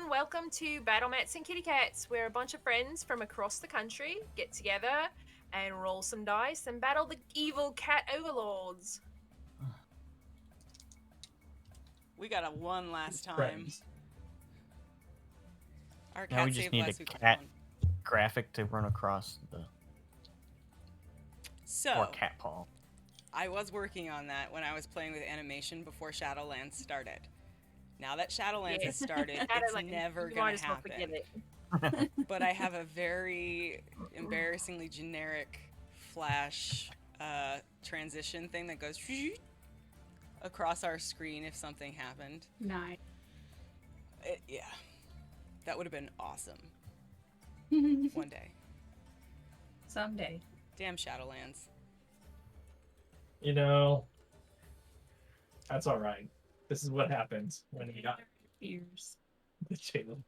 and welcome to Battlemats and Kittycats, where a bunch of friends from across the country get together and roll some dice and battle the evil cat overlords. We got a one last time. Friends. Our Now cat we just saved need a last week. cat graphic to run across the So, or cat paw. I was working on that when I was playing with animation before Shadowlands started. Now that Shadowlands has started, it's never going to happen. But I have a very embarrassingly generic flash transition thing that goes across our screen if something happened. Nice. Yeah. That would have been awesome. One day. Someday. Damn Shadowlands. You know, that's all right. This is what happens when you got Ears. the channel.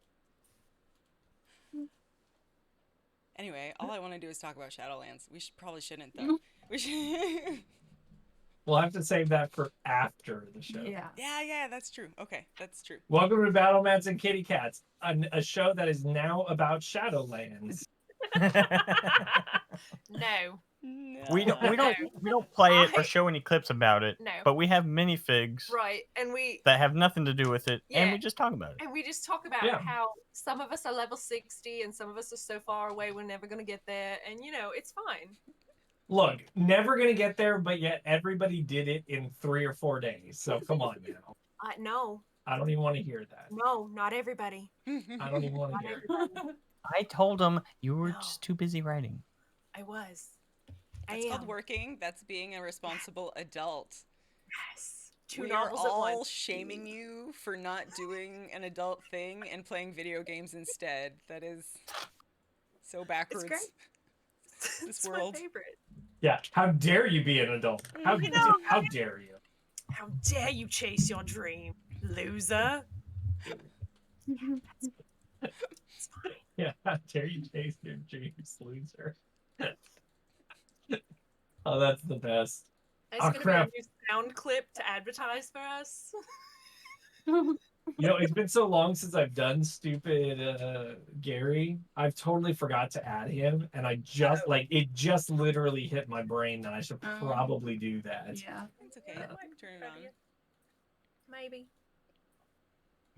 Anyway, all I want to do is talk about Shadowlands. We probably shouldn't though. We should. We'll have to save that for after the show. Yeah. Yeah, that's true. Okay, that's true. Welcome to Battlemats and Kittycats, a show that is now about Shadowlands. No. No. We don't play it or show any clips about it. No. But we have minifigs Right, and we that have nothing to do with it, and Yeah. we just talk about it. and we just talk about Yeah. how some of us are level 60 and some of us are so far away we're never gonna get there, and it's fine. Look, never gonna get there, but yet everybody did it in 3 or 4 days. So come on now. No, I don't even want to hear that. no, not everybody. I don't even want to Not hear it. everybody. I told them you were No. just too busy writing. I was. That's I called am. working. That's being a responsible adult. Yes. Two We novels are at all once. shaming you for not doing an adult thing and playing video games instead. That is so backwards. great. This It's world. my favorite. Yeah, how dare you be an adult? How No. dare you? How dare you chase your dream, loser? It's fine. Yeah, how dare you chase your dreams, loser? Oh, that's the best. It's Oh, gonna crap. be a new sound clip to advertise for us. You know, it's been so long since I've done stupid Gary. I've totally forgot to add him, and I just it just literally hit my brain that I should probably do that. Yeah. It's okay. Turn it on. Maybe.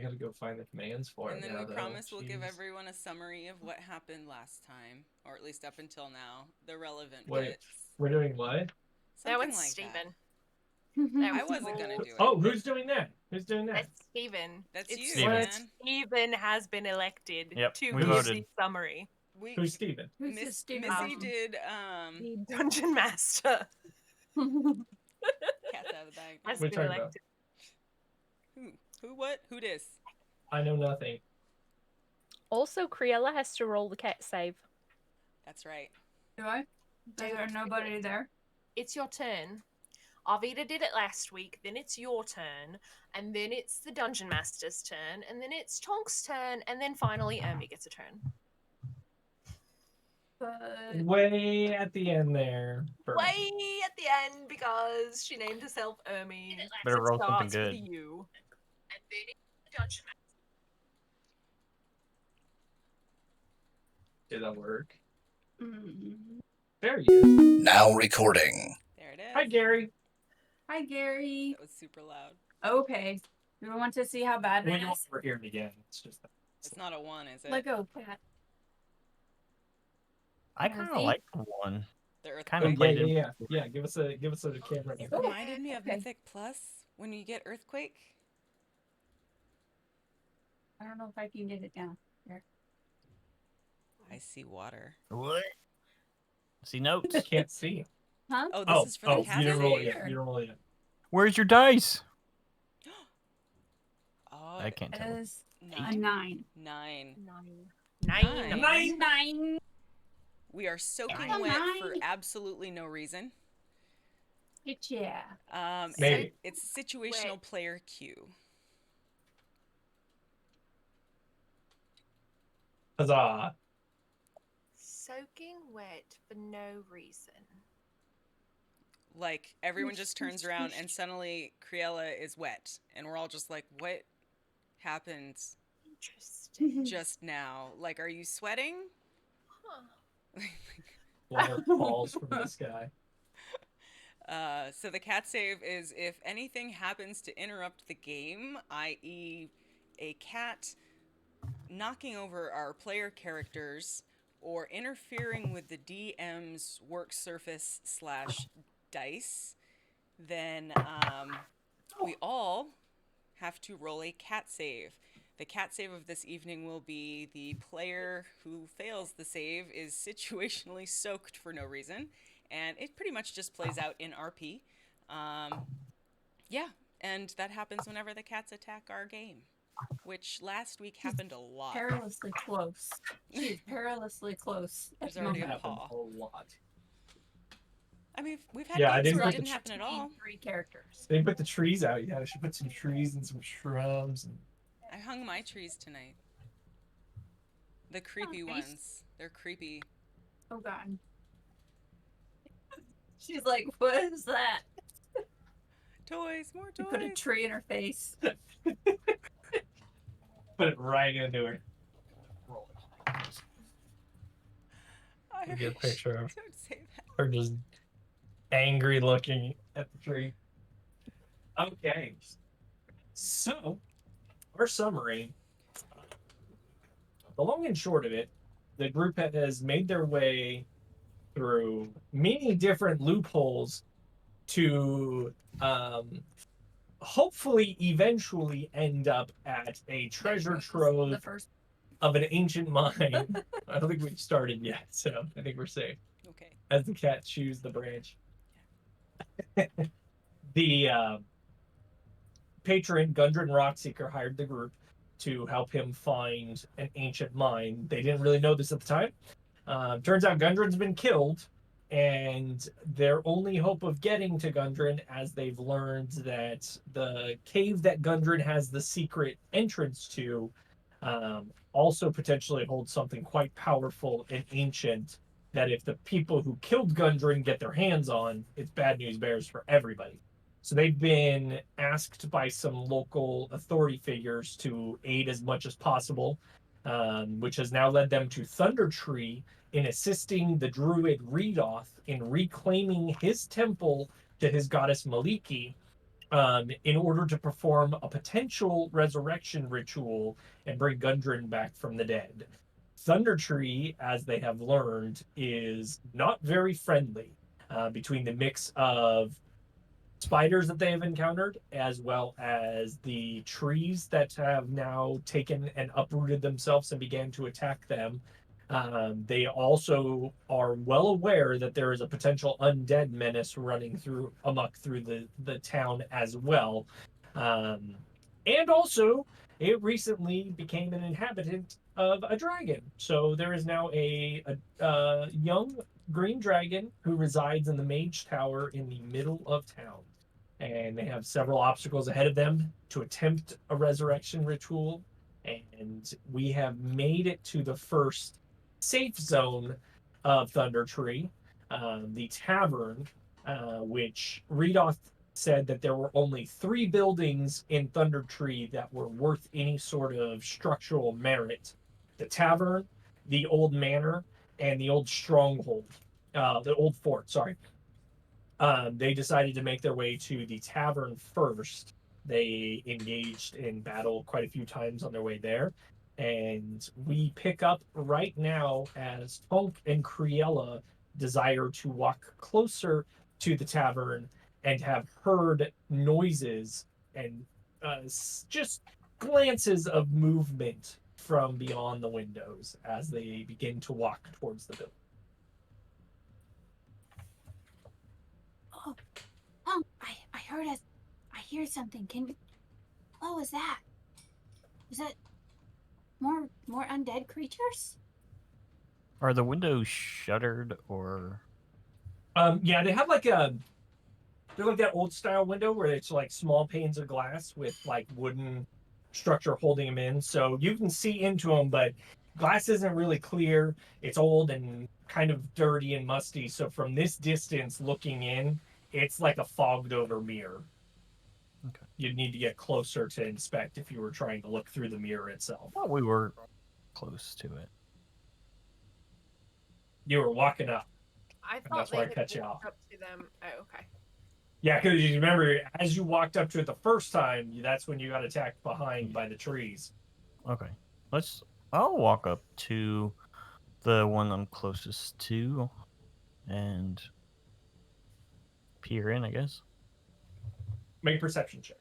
I gotta go find the commands for And it then now, we though. promise we'll give Jeez. everyone a summary of what happened last time, or at least up until now, the relevant Wait, bits. we're doing what? That Something one's like Steven. I wasn't gonna do it. Oh, who's doing that? Who's doing that? That's Steven. That's It's you, Steven. man. Steven has been elected Yep, to we give voted. the summary. We, Who's Steven? Who's this Steven? Missy did The Dungeon Master cats out of the bag. has We're been talking about- elected. Who? What? Who dis? I know nothing. Also, Criella has to roll the cat save. That's right. Do I? Is there nobody there? It's your turn. Arvita did it last week, then it's your turn, and then it's the Dungeon Master's turn, and then it's Tonk's turn, and then finally Ermi gets a turn. But Way at the end there. Way at the end because she named herself Ermi. Better It roll something starts with good. you. And then it's the Dungeon Master. Did that work? mm. There he is. Now recording. There it is. Hi, Gary. Hi, Gary. That was super loud. Okay. We want to see how bad We it won't is. ever hear it again. It's just It's not a one, is it? Let go, cat. I Yeah, kind of see? like the one. The earthquake. Kind of yeah, played yeah, it. yeah. Give us a camera. It Oh, reminded me of okay. Mythic Plus when you get earthquake. I don't know if I can get it down. There. I see water. What? See notes? Can't see. Huh? Oh, this is for the cat you didn't roll it save. yet. You didn't roll it yet. Where's your dice? Oh, I can't It tell. is a 9. 9. 9. Nine. Nine. 9. We are soaking Nine. wet for absolutely no reason. Yeah. Maybe. It's situational player Q. Huzzah. Soaking wet for no reason. Like, everyone just turns around and suddenly Criella is wet. And we're all just like, what happened? Interesting. just now. Like, are you sweating? Water falls from the sky. So the cat save is if anything happens to interrupt the game, i.e. a cat knocking over our player characters or interfering with the DM's work surface / dice, then we all have to roll a cat save. The cat save of this evening will be the player who fails the save is situationally soaked for no reason, and it pretty much just plays out in RP. Yeah, and that happens whenever the cats attack our game, which last week happened a lot. Perilously close. She's perilously close. There's already a Happened paw. a lot. I mean, we've had Yeah, games where it didn't happen at all. 3 characters. They put the trees out. Yeah, I should put some trees and some shrubs. And... I hung my trees tonight. The creepy ones. They're creepy. Oh god. She's like, what is that? Toys, more toys. You put a tree in her face. Put it right into her. I Get a picture of don't say that. her just angry looking at the tree. Okay. So, our summary. The long and short of it, the group has made their way through many different loopholes to hopefully eventually end up at a treasure trove of an ancient mine. I don't think we've started yet, so I think we're safe. Okay. As the cat chews the branch. The patron, Gundren Rockseeker, hired the group to help him find an ancient mine. They didn't really know this at the time. Turns out Gundren's been killed, and their only hope of getting to Gundren, as they've learned that the cave that Gundren has the secret entrance to also potentially holds something quite powerful and ancient that if the people who killed Gundren get their hands on, it's bad news bears for everybody. So they've been asked by some local authority figures to aid as much as possible, which has now led them to Thunder Tree in assisting the druid Redoth in reclaiming his temple to his goddess Maliki, in order to perform a potential resurrection ritual and bring Gundren back from the dead. Thunder Tree, as they have learned, is not very friendly, between the mix of spiders that they have encountered, as well as the trees that have now taken and uprooted themselves and began to attack them. They also are well aware that there is a potential undead menace running amok through the town as well. And also, it recently became an inhabitant of a dragon. So there is now a young green dragon who resides in the Mage Tower in the middle of town. And they have several obstacles ahead of them to attempt a resurrection ritual. And we have made it to the first safe zone of Thunder Tree, the tavern, which Redoth said that there were only 3 buildings in Thunder Tree that were worth any sort of structural merit. The tavern, the old manor, and the old stronghold, the old fort, sorry. They decided to make their way to the tavern first. They engaged in battle quite a few times on their way there. And we pick up right now as Tonk and Criella desire to walk closer to the tavern and have heard noises and just glances of movement from beyond the windows as they begin to walk towards the building. Oh, I heard I hear something. What was that? Was that more undead creatures? Are the windows shuttered or? Yeah, they have they're like that old style window where it's like small panes of glass with like wooden structure holding them in. So you can see into them, but glass isn't really clear. It's old and kind of dirty and musty. So from this distance looking in, it's like a fogged over mirror. Okay. You'd need to get closer to inspect if you were trying to look through the mirror itself. Well, we were close to it. You were walking up. I thought that's they where I had cut you walked off. up to them. Oh, okay. Yeah, because you remember, as you walked up to it the first time, that's when you got attacked behind by the trees. Okay. I'll walk up to the one I'm closest to and peer in, I guess. Make a perception check.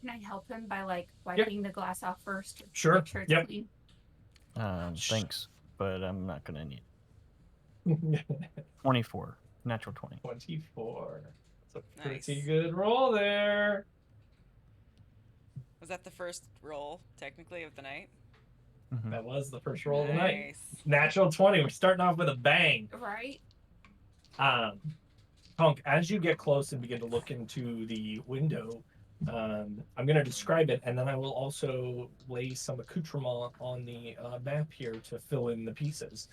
Can I help him by like wiping the glass off first? Sure. Make sure it's clean. Thanks, but I'm not gonna need it. 24. Natural 20. 24. That's a pretty Nice. good roll there. Was that the first roll, technically, of the night? Mm-hmm. That was the first roll of the night. Natural 20. We're starting off with a bang. Right. Tonk, as you get close and begin to look into the window, I'm going to describe it, and then I will also lay some accoutrement on the map here to fill in the pieces.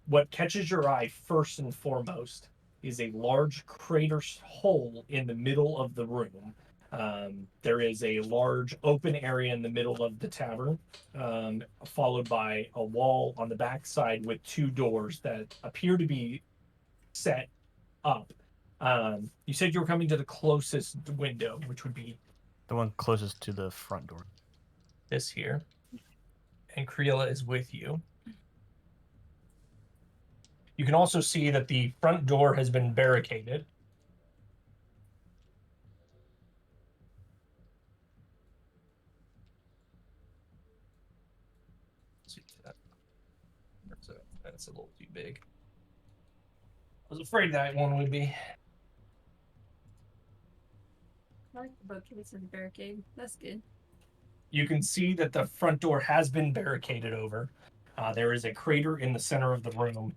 What catches your eye first and foremost is a large crater hole in the middle of the room. There is a large open area in the middle of the tavern, followed by a wall on the back side with two doors that appear to be set up. You said you were coming to the closest window, which would be the one closest to the front door. This here. And Creola is with you. You can also see that the front door has been barricaded. Let's see that. That's a little too big. I was afraid that one would be. I like the bookcase and barricade. That's good. You can see that the front door has been barricaded over. There is a crater in the center of the room.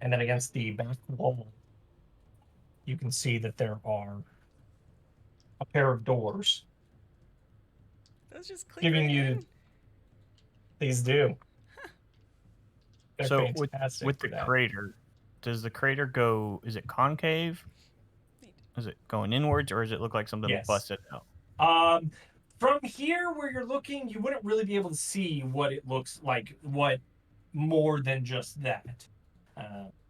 And then against the back wall, you can see that there are a pair of doors. Those just click giving right you. in? These do. They're So with the crater, does the crater go? Is it concave? Is it going inwards, or does it look like something busted out? From here where you're looking, you wouldn't really be able to see what it looks like. What more than just that?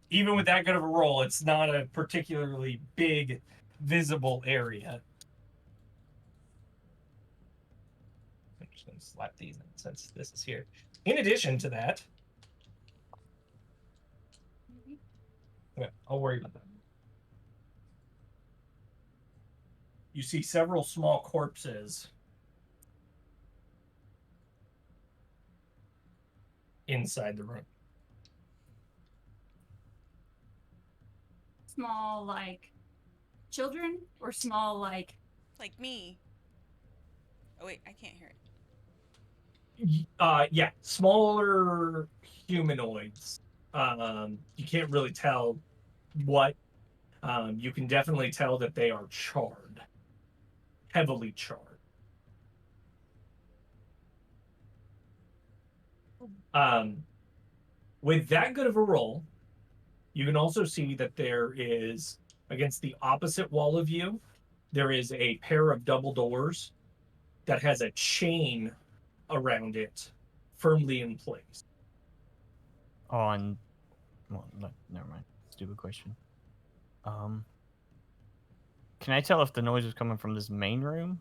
Even with that good of a roll, it's not a particularly big, visible area. I'm just going to slap these in since this is here. In addition to that, okay, I'll worry about that. You see several small corpses inside the room. Small, like children, or small, like me? Oh wait, I can't hear it. Yeah, smaller humanoids. You can't really tell what. You can definitely tell that they are charred, heavily charred. With that good of a roll, you can also see that there is, against the opposite wall of you, there is a pair of double doors that has a chain around it, firmly in place. Well, never mind. Stupid question. Can I tell if the noise is coming from this main room?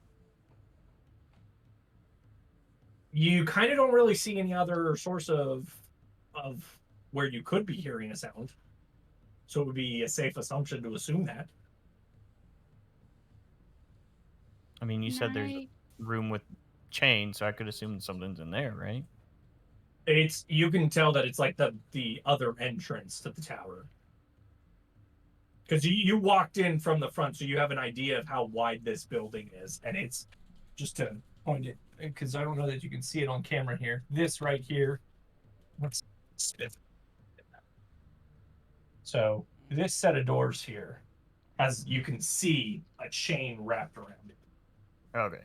You kind of don't really see any other source of where you could be hearing a sound. So it would be a safe assumption to assume that. I mean, you said there's a room with chains, so I could assume something's in there, right? You can tell that it's like the other entrance to the tower. Because you walked in from the front, so you have an idea of how wide this building is. And it's just to point it, because I don't know that you can see it on camera here. This right here. Let's spit. So this set of doors here, as you can see, a chain wrapped around it. Okay.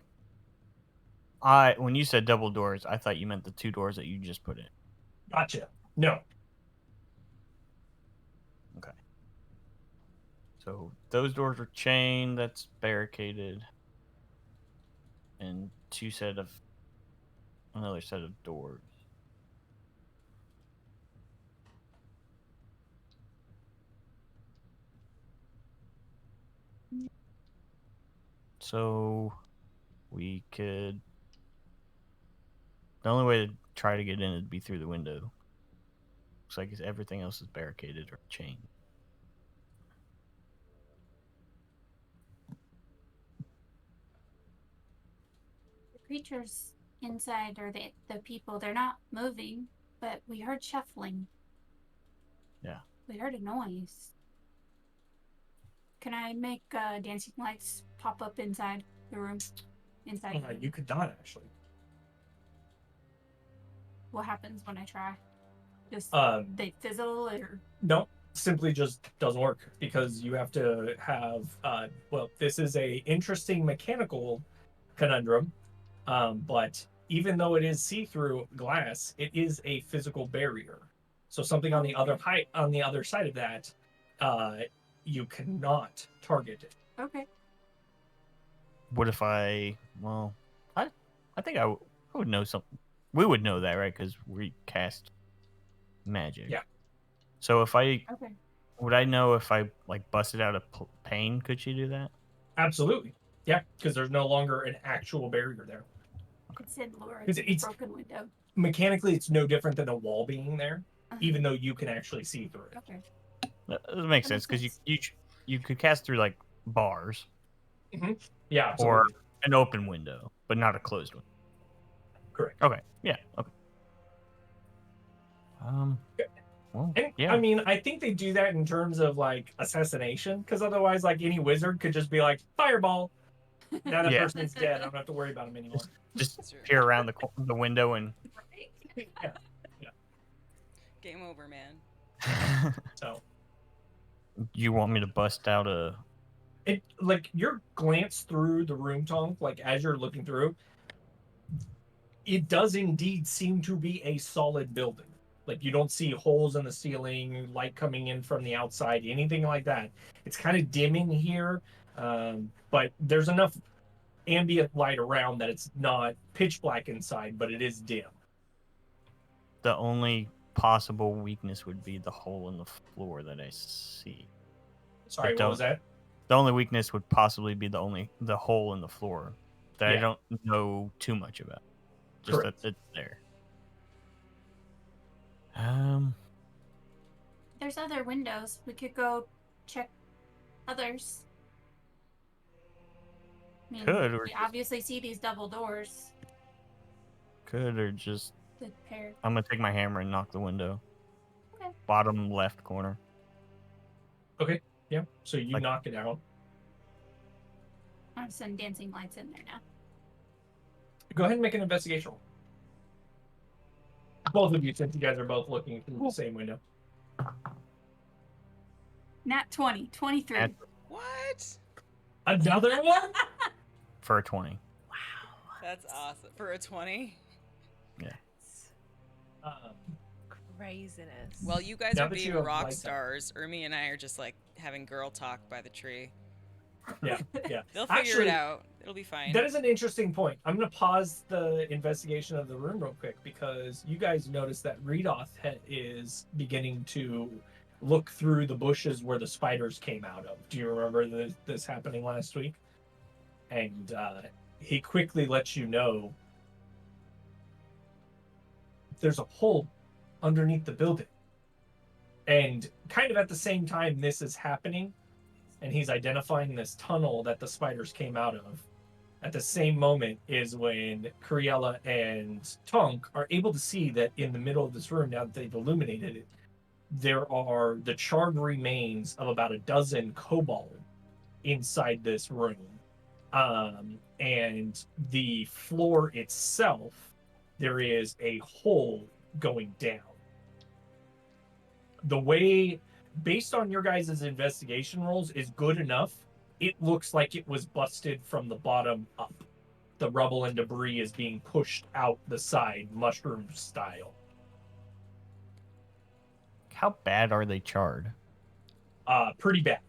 When you said double doors, I thought you meant the two doors that you just put in. Gotcha. No. So those doors are chained. That's barricaded. And another set of doors. So we could. The only way to try to get in would be through the window. Looks like everything else is barricaded or chained. The creatures inside, or the people, they're not moving, but we heard shuffling. Yeah. We heard a noise. Can I make dancing lights pop up inside the room? Inside. The room? You could not actually. What happens when I try? Just they fizzle or? No, simply just doesn't work because you have to have. Well, this is a interesting mechanical conundrum, but even though it is see-through glass, it is a physical barrier. So something on the other side of that, you cannot target it. Okay. What if I? Well, I think I would know something. We would know that, right? Because we cast magic. Yeah. So if I, okay, would I know if I like busted out a pane? Could she do that? Absolutely. Yeah, because there's no longer an actual barrier there. It said Laura. It's broken window. Mechanically, it's no different than a wall being there, even though you can actually see through it. Okay. That makes sense because you could cast through like bars. Mm-hmm. Yeah, absolutely. Or an open window, but not a closed one. Correct. Okay. Yeah. Okay. Well, and, yeah. I mean, I think they do that in terms of like assassination, because otherwise, like any wizard could just be like fireball. Now that person's dead. I don't have to worry about him anymore. Just peer around the window and. Yeah. Game over, man. So. You want me to bust out It like your glance through the room, Tonk, like as you're looking through, it does indeed seem to be a solid building. Like you don't see holes in the ceiling, light coming in from the outside, anything like that. It's kind of dim in here, but there's enough ambient light around that it's not pitch black inside, but it is dim. The only possible weakness would be the hole in the floor that I see. Sorry, what was that? The only weakness would possibly be the hole in the floor that I don't know too much about. Just Correct. that it's there. There's other windows. We could go check others. I mean, we obviously see these double doors. Could or just. The pair. I'm gonna take my hammer and knock the window. Okay. Bottom left corner. Okay. Yeah. So you knock it out. I'm sending dancing lights in there now. Go ahead and make an investigation roll. Both of you, since you guys are both looking through the same window. Nat 20. 23. What? Another one? For a 20. Wow. That's awesome. For a 20? Yeah. Craziness. Well, you guys are being rock stars. Urmi and I are just like having girl talk by the tree. Yeah. They'll figure it out. It'll be fine. That is an interesting point. I'm going to pause the investigation of the room real quick because you guys notice that Redoth is beginning to look through the bushes where the spiders came out of. Do you remember this happening last week? And he quickly lets you know there's a hole underneath the building. And kind of at the same time this is happening, and he's identifying this tunnel that the spiders came out of. At the same moment is when Cruella and Tonk are able to see that in the middle of this room, now that they've illuminated it, there are the charred remains of about a dozen kobold inside this room. And the floor itself, there is a hole going down. The way, based on your guys' investigation rolls, is good enough. It looks like it was busted from the bottom up. The rubble and debris is being pushed out the side, mushroom style. How bad are they charred? Pretty bad.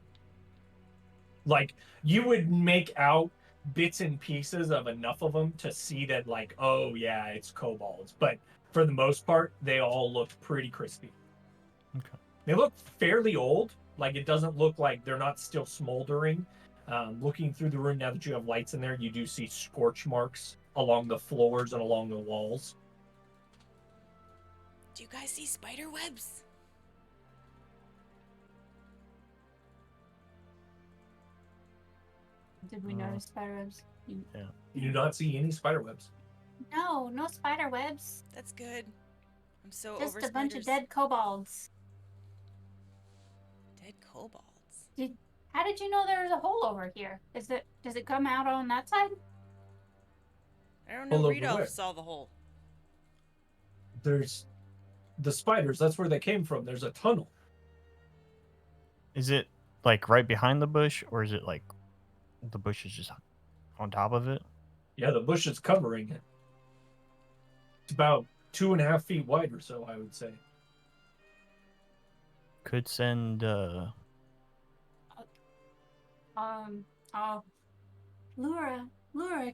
Like, you would make out bits and pieces of enough of them to see that, like, oh yeah, it's kobolds. But for the most part, they all look pretty crispy. Okay. They look fairly old. Like, it doesn't look like they're not still smoldering. Looking through the room now that you have lights in there, you do see scorch marks along the floors and along the walls. Do you guys see spider webs? Did we notice spider webs? You do not see any spider webs. No, no spider webs. That's good. I'm so Just over a bunch of spiders. dead kobolds. Dead kobolds. How did you know there was a hole over here? Does it come out on that side? I don't know. Hole over Rudolph where? saw the hole. There's the spiders. That's where they came from. There's a tunnel. Is it like right behind the bush, or is it like the bush is just on top of it? Yeah, the bush is covering it. It's about 2.5 feet wide or so, I would say. Could send Laura,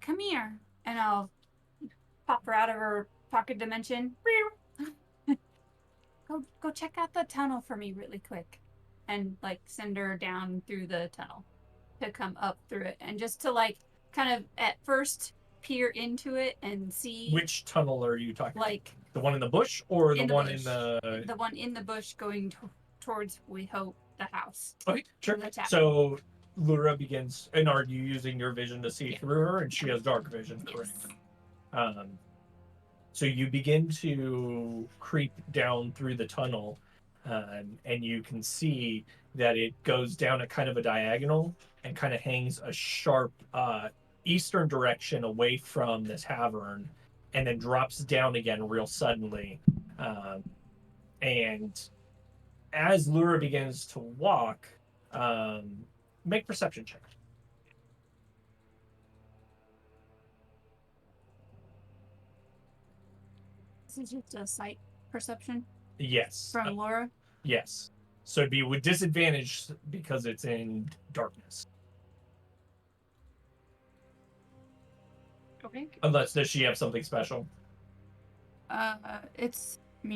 come here. And I'll pop her out of her pocket dimension. Go check out the tunnel for me really quick. And like send her down through the tunnel to come up through it. And just to like kind of at first peer into it and see Which tunnel are you talking like about? The one in the bush or the one bush. in the... The one in the bush going towards, we hope, the house. Okay, sure. The tavern. So Lura begins, and are you using your vision to see Yeah. through her? And she has dark vision, correct? Yes. So you begin to creep down through the tunnel, and you can see that it goes down a kind of a diagonal and kind of hangs a sharp eastern direction away from the tavern, and then drops down again real suddenly. And as Lura begins to walk, make perception check. This is just a sight perception Yes. from Laura. Yes. So it'd be with disadvantage because it's in darkness. Okay. Unless, does she have something special?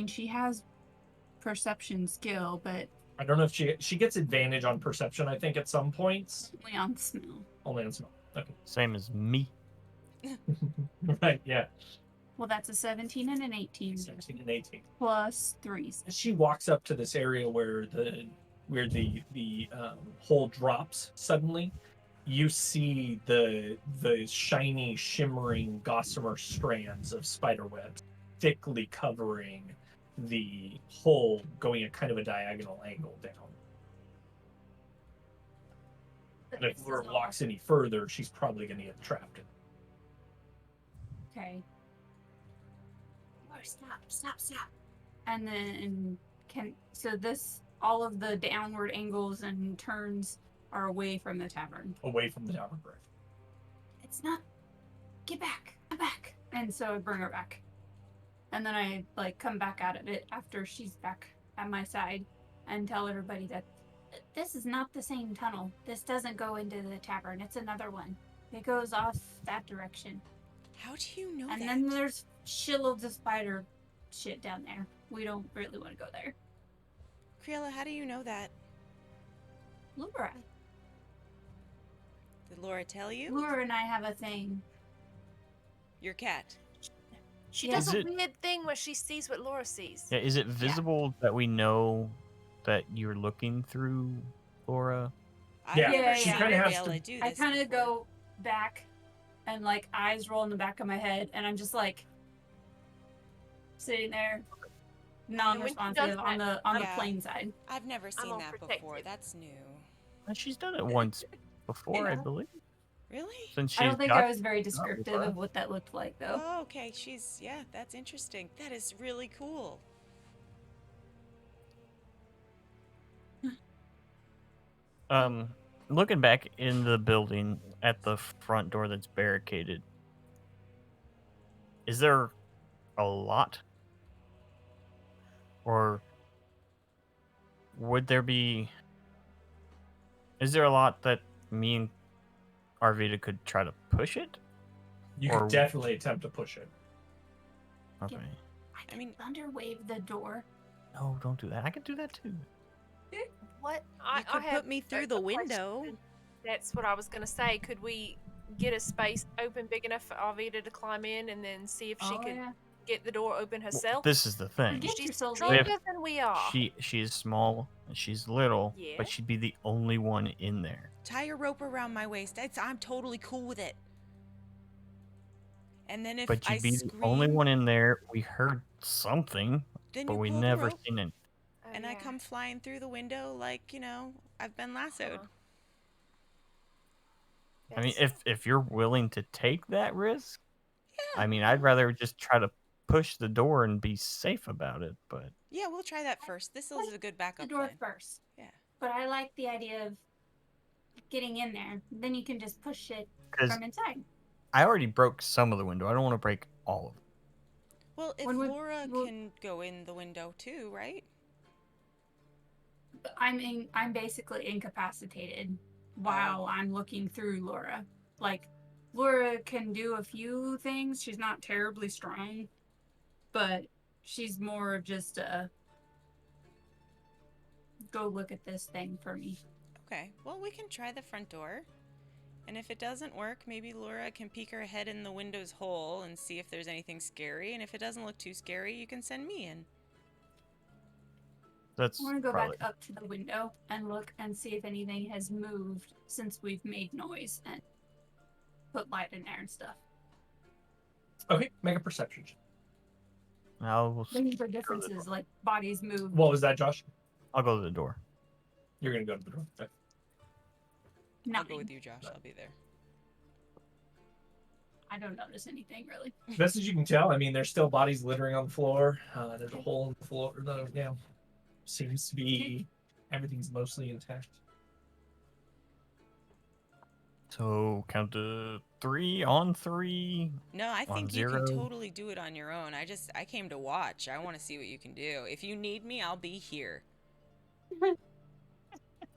She has perception skill, but I don't know if she gets advantage on perception, I think, at some points. only on smell. Only on smell. Okay. same as me. Right, yeah. Well, that's a 17 and an 18. 17 and 18. Plus 3. As she walks up to this area where the hole drops suddenly, you see the shiny, shimmering gossamer strands of spider webs thickly covering the hole, going at kind of a diagonal angle down. And if Lura walks any further, she's probably going to get trapped in it. Okay. Stop. And then all of the downward angles and turns are away from the tavern. Away from the tavern, correct. It's not. Get back. Come back. And so I bring her back. And then I come back out of it after she's back at my side and tell everybody that this is not the same tunnel. This doesn't go into the tavern. It's another one. It goes off that direction. How do you know and that? then there's shitloads of spider shit down there. We don't really want to go there. Kriela, how do you know that? Laura. Did Laura tell you? Laura and I have a thing. Your cat. She does a weird thing where she sees what Laura sees. Yeah, is it visible that we know that you're looking through Laura? Yeah, she kinda has to- do I this kind of before. go back and eyes roll in the back of my head, and I'm just sitting there, non-responsive on the Yeah. plain side. I've never seen all that before. protected. That's new. She's done it once before, I Yeah. believe. Really? Since she's I don't think got I was very descriptive Laura. of what that looked like, though. Oh, okay. That's interesting. That is really cool. Looking back in the building at the front door that's barricaded, is there a lot? Or would there be... Is there a lot that me and Arvita could try to push it? You could definitely attempt to push it. Okay. I mean, thunder wave the door. No, don't do that. I could do that too. What? You could put me through the window. Question. That's what I was gonna say. Could we get a space open big enough for Arvita to climb in and then see if she could get the door open herself? Well, this is the thing. She's stronger than we are. She is small and she's little, Yeah. but she'd be the only one in there. Tie a rope around my waist. I'm totally cool with it. And then if but I you'd be scream, the only one in there. We heard something, then but you we pull the never rope, seen it. and I come flying through the window like, I've been lassoed. I mean, if you're willing to take that risk, Yeah. I mean, I'd rather just try to push the door and be safe about it. But yeah, we'll try that first. This is a good backup The door plan. first. Yeah. But I like the idea of getting in there. Then you can just push it from inside. I already broke some of the window. I don't want to break all of it. Well, if Laura can go in the window too, right? I'm basically incapacitated while I'm looking through Laura. Like, Laura can do a few things. She's not terribly strong, but she's more of just a go look at this thing for me. Okay. Well, we can try the front door. And if it doesn't work, maybe Laura can peek her head in the window's hole and see if there's anything scary. And if it doesn't look too scary, you can send me in. I want to go back up to the window and look and see if anything has moved since we've made noise and put light in there and stuff. Okay, make a perception. Looking for differences, like bodies move. What was that, Josh? I'll go to the door. You're going to go to the door. Okay. I'll go with you, Josh. I'll be there. I don't notice anything, really. Best as you can tell, I mean, there's still bodies littering on the floor. There's a hole in the floor. Seems to be everything's mostly intact. So count to 3 on 3. No, I think you 0. can totally do it on your own. I came to watch. I want to see what you can do. If you need me, I'll be here.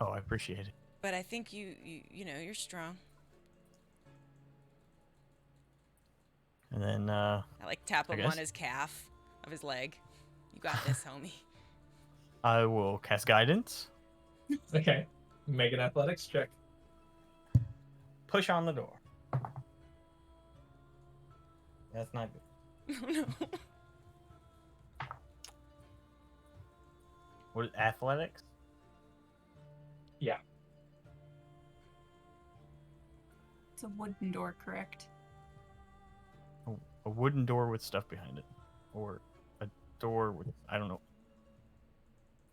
Oh, I appreciate it. But I think you're strong. And then I tap him on his calf of his leg. You got this, homie. I will cast guidance. Okay. Make an athletics check. Push on the door. That's not good. Oh, no. What is athletics? Yeah. It's a wooden door, correct? A wooden door with stuff behind it. Or a door with, I don't know.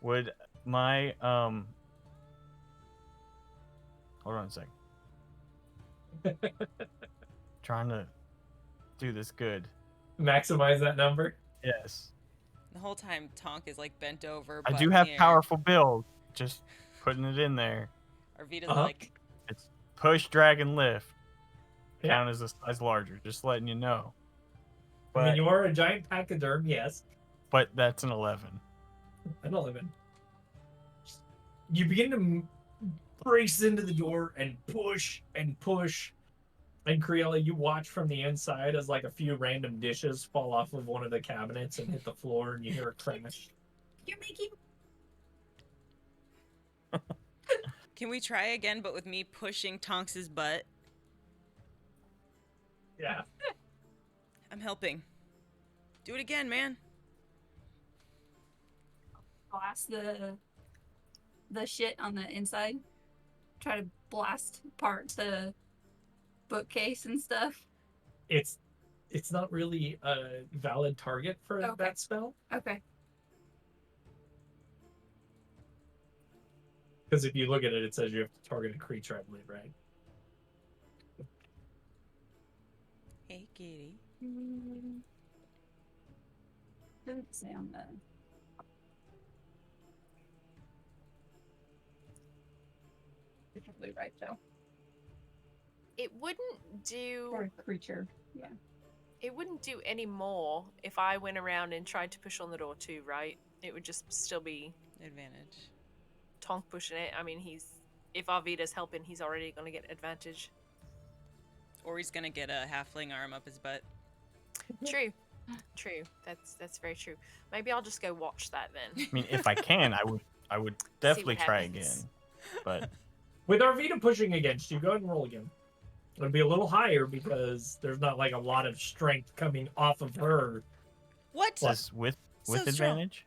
Would my, hold on a second. Trying to do this good. Maximize that number? Yes. The whole time Tonk is bent over. I do have powerful build. Just putting it in there. Arvita's it's push, drag, and lift. Count as a size larger. Just letting you know. But, I mean, you are a giant pachyderm, yes. But that's an 11. An 11. You begin to brace into the door and push and push. And Criella, you watch from the inside as a few random dishes fall off of one of the cabinets and hit the floor, and you hear a crash. You're making. Can we try again, but with me pushing Tonks' butt? Yeah. I'm helping. Do it again, man. Blast the shit on the inside. Try to blast apart the bookcase and stuff. It's not really a valid target for that spell. Okay. Because if you look at it, it says you have to target a creature, I believe, right? Hey, kitty. Doesn't say on the. You're probably right, though. It wouldn't do. For a creature, yeah. It wouldn't do any more if I went around and tried to push on the door too, right? It would just still be advantage. Tonk pushing it. I mean, he's if Arvida's helping, he's already going to get advantage. Or he's going to get a halfling arm up his butt. True. True. That's very true. Maybe I'll just go watch that then. I mean, if I can, I would definitely try again. happens. But with Arvida pushing against you, go ahead and roll again. It'll be a little higher because there's not like a lot of strength coming off of her. What? This with So advantage?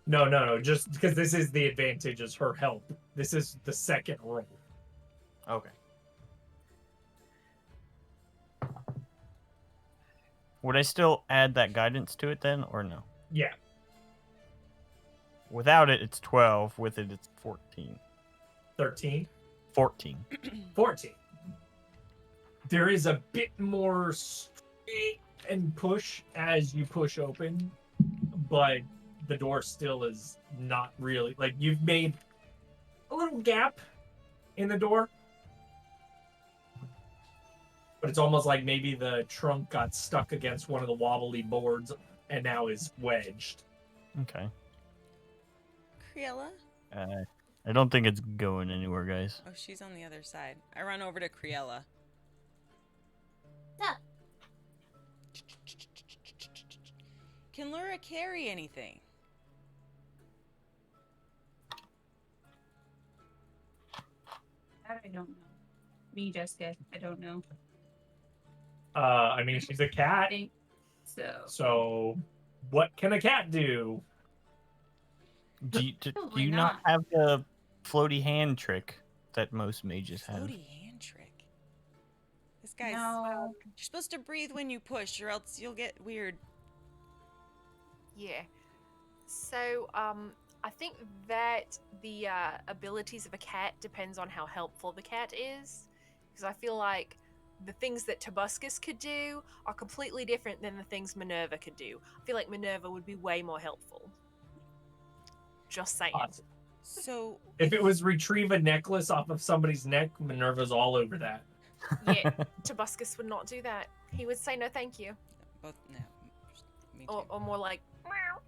No. Just because this is the advantage is her help. This is the second roll. Okay. Would I still add that guidance to it then, or no? Yeah. Without it, it's 12. With it, it's 14. 13. 14. 14. There is a bit more strength and push as you push open, but the door still is not really like you've made a little gap in the door, but it's almost like maybe the trunk got stuck against one of the wobbly boards and now is wedged. Okay. Criella? I don't think it's going anywhere, guys. Oh, she's on the other side. I run over to Criella. Yeah. Can Laura carry anything? That I don't know. Me, Jessica, I don't know. I mean, she's a I cat, think so. so what can a cat do? Do you Probably not not. have the floaty hand trick that most mages have? Floaty hand trick. This guy's... No. You're supposed to breathe when you push, or else you'll get weird. Yeah. So, I think that the abilities of a cat depends on how helpful the cat is. Because I feel like the things that Tobuscus could do are completely different than the things Minerva could do. I feel like Minerva would be way more helpful. Just saying. Awesome. So... If it was retrieve a necklace off of somebody's neck, Minerva's all over that. Yeah, Tobuscus would not do that. He would say no thank you. Both... No. Me too. Or more like, meow.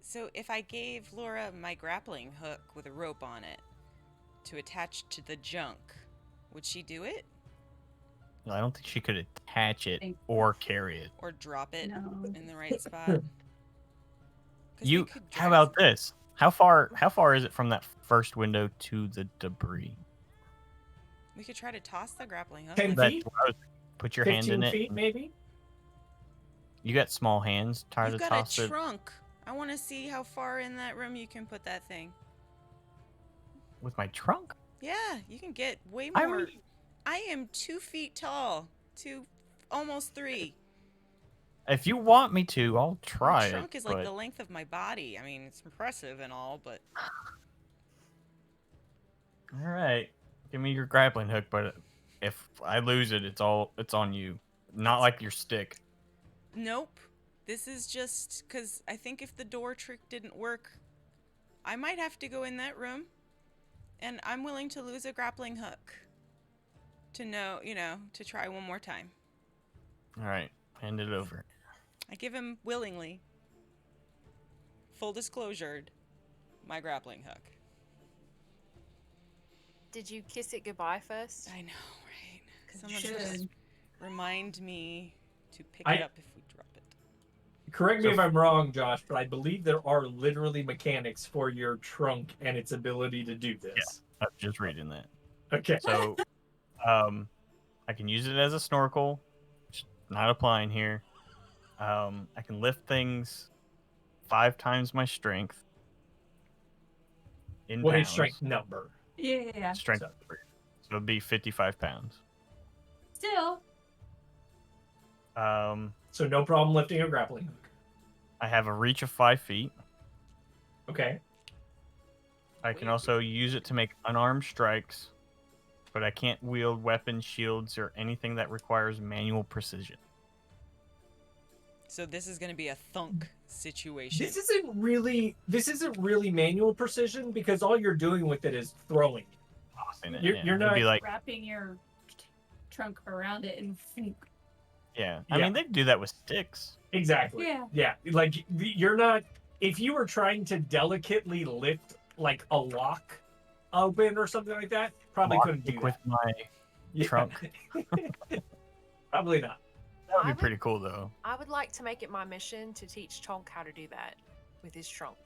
So if I gave Laura my grappling hook with a rope on it to attach to the junk, would she do it? No, I don't think she could attach it Think- or carry it. Or drop it No. in the right spot? 'Cause we You. could How drag- about this? How far is it from that first window to the debris? We could try to toss the grappling hook. 10 That feet? put your hand 15 in it. feet, maybe? You got small hands. Try You've to got toss a it. trunk. I want to see how far in that room you can put that thing. With my trunk? Yeah, you can get way I more. mean- I am 2 feet tall. Almost 3. If you want me to, I'll try My it. trunk is like but- the length of my body. I mean, it's impressive and all, but All right, give me your grappling hook. But if I lose it, it's on you. Not like your stick. nope. This is just because I think if the door trick didn't work, I might have to go in that room, and I'm willing to lose a grappling hook to to try one more time. All right, hand it over. I give him willingly, full disclosure, my grappling hook. Did you kiss it goodbye first? I know, right? You Someone should. just remind me to pick I- it up if we drop it. Correct me So- if I'm wrong, Josh, but I believe there are literally mechanics for your trunk and its ability to do this. I'm just reading that. Okay. So, I can use it as a snorkel. Just not applying here. I can lift things 5 times my strength. In What is pounds. strength number? Yeah. Strength 3. So it'd be 55 pounds. Still. So no problem lifting a grappling hook. I have a reach of 5 feet. Okay. I can also use it to make unarmed strikes, but I can't wield weapons, shields, or anything that requires manual precision. So this is going to be a thunk situation. This isn't really manual precision because all you're doing with it is throwing. Tossing it, You're- yeah. you're It'd not- be like, Wrapping your trunk around it and yeah. I Yeah. mean, they do that with sticks. Exactly. Yeah. Yeah. Like you're not. If you were trying to delicately lift like a lock open or something like that, probably couldn't do that. With my trunk. Probably not. That would be pretty cool, though. I would like to make it my mission to teach Tonk how to do that with his trunk.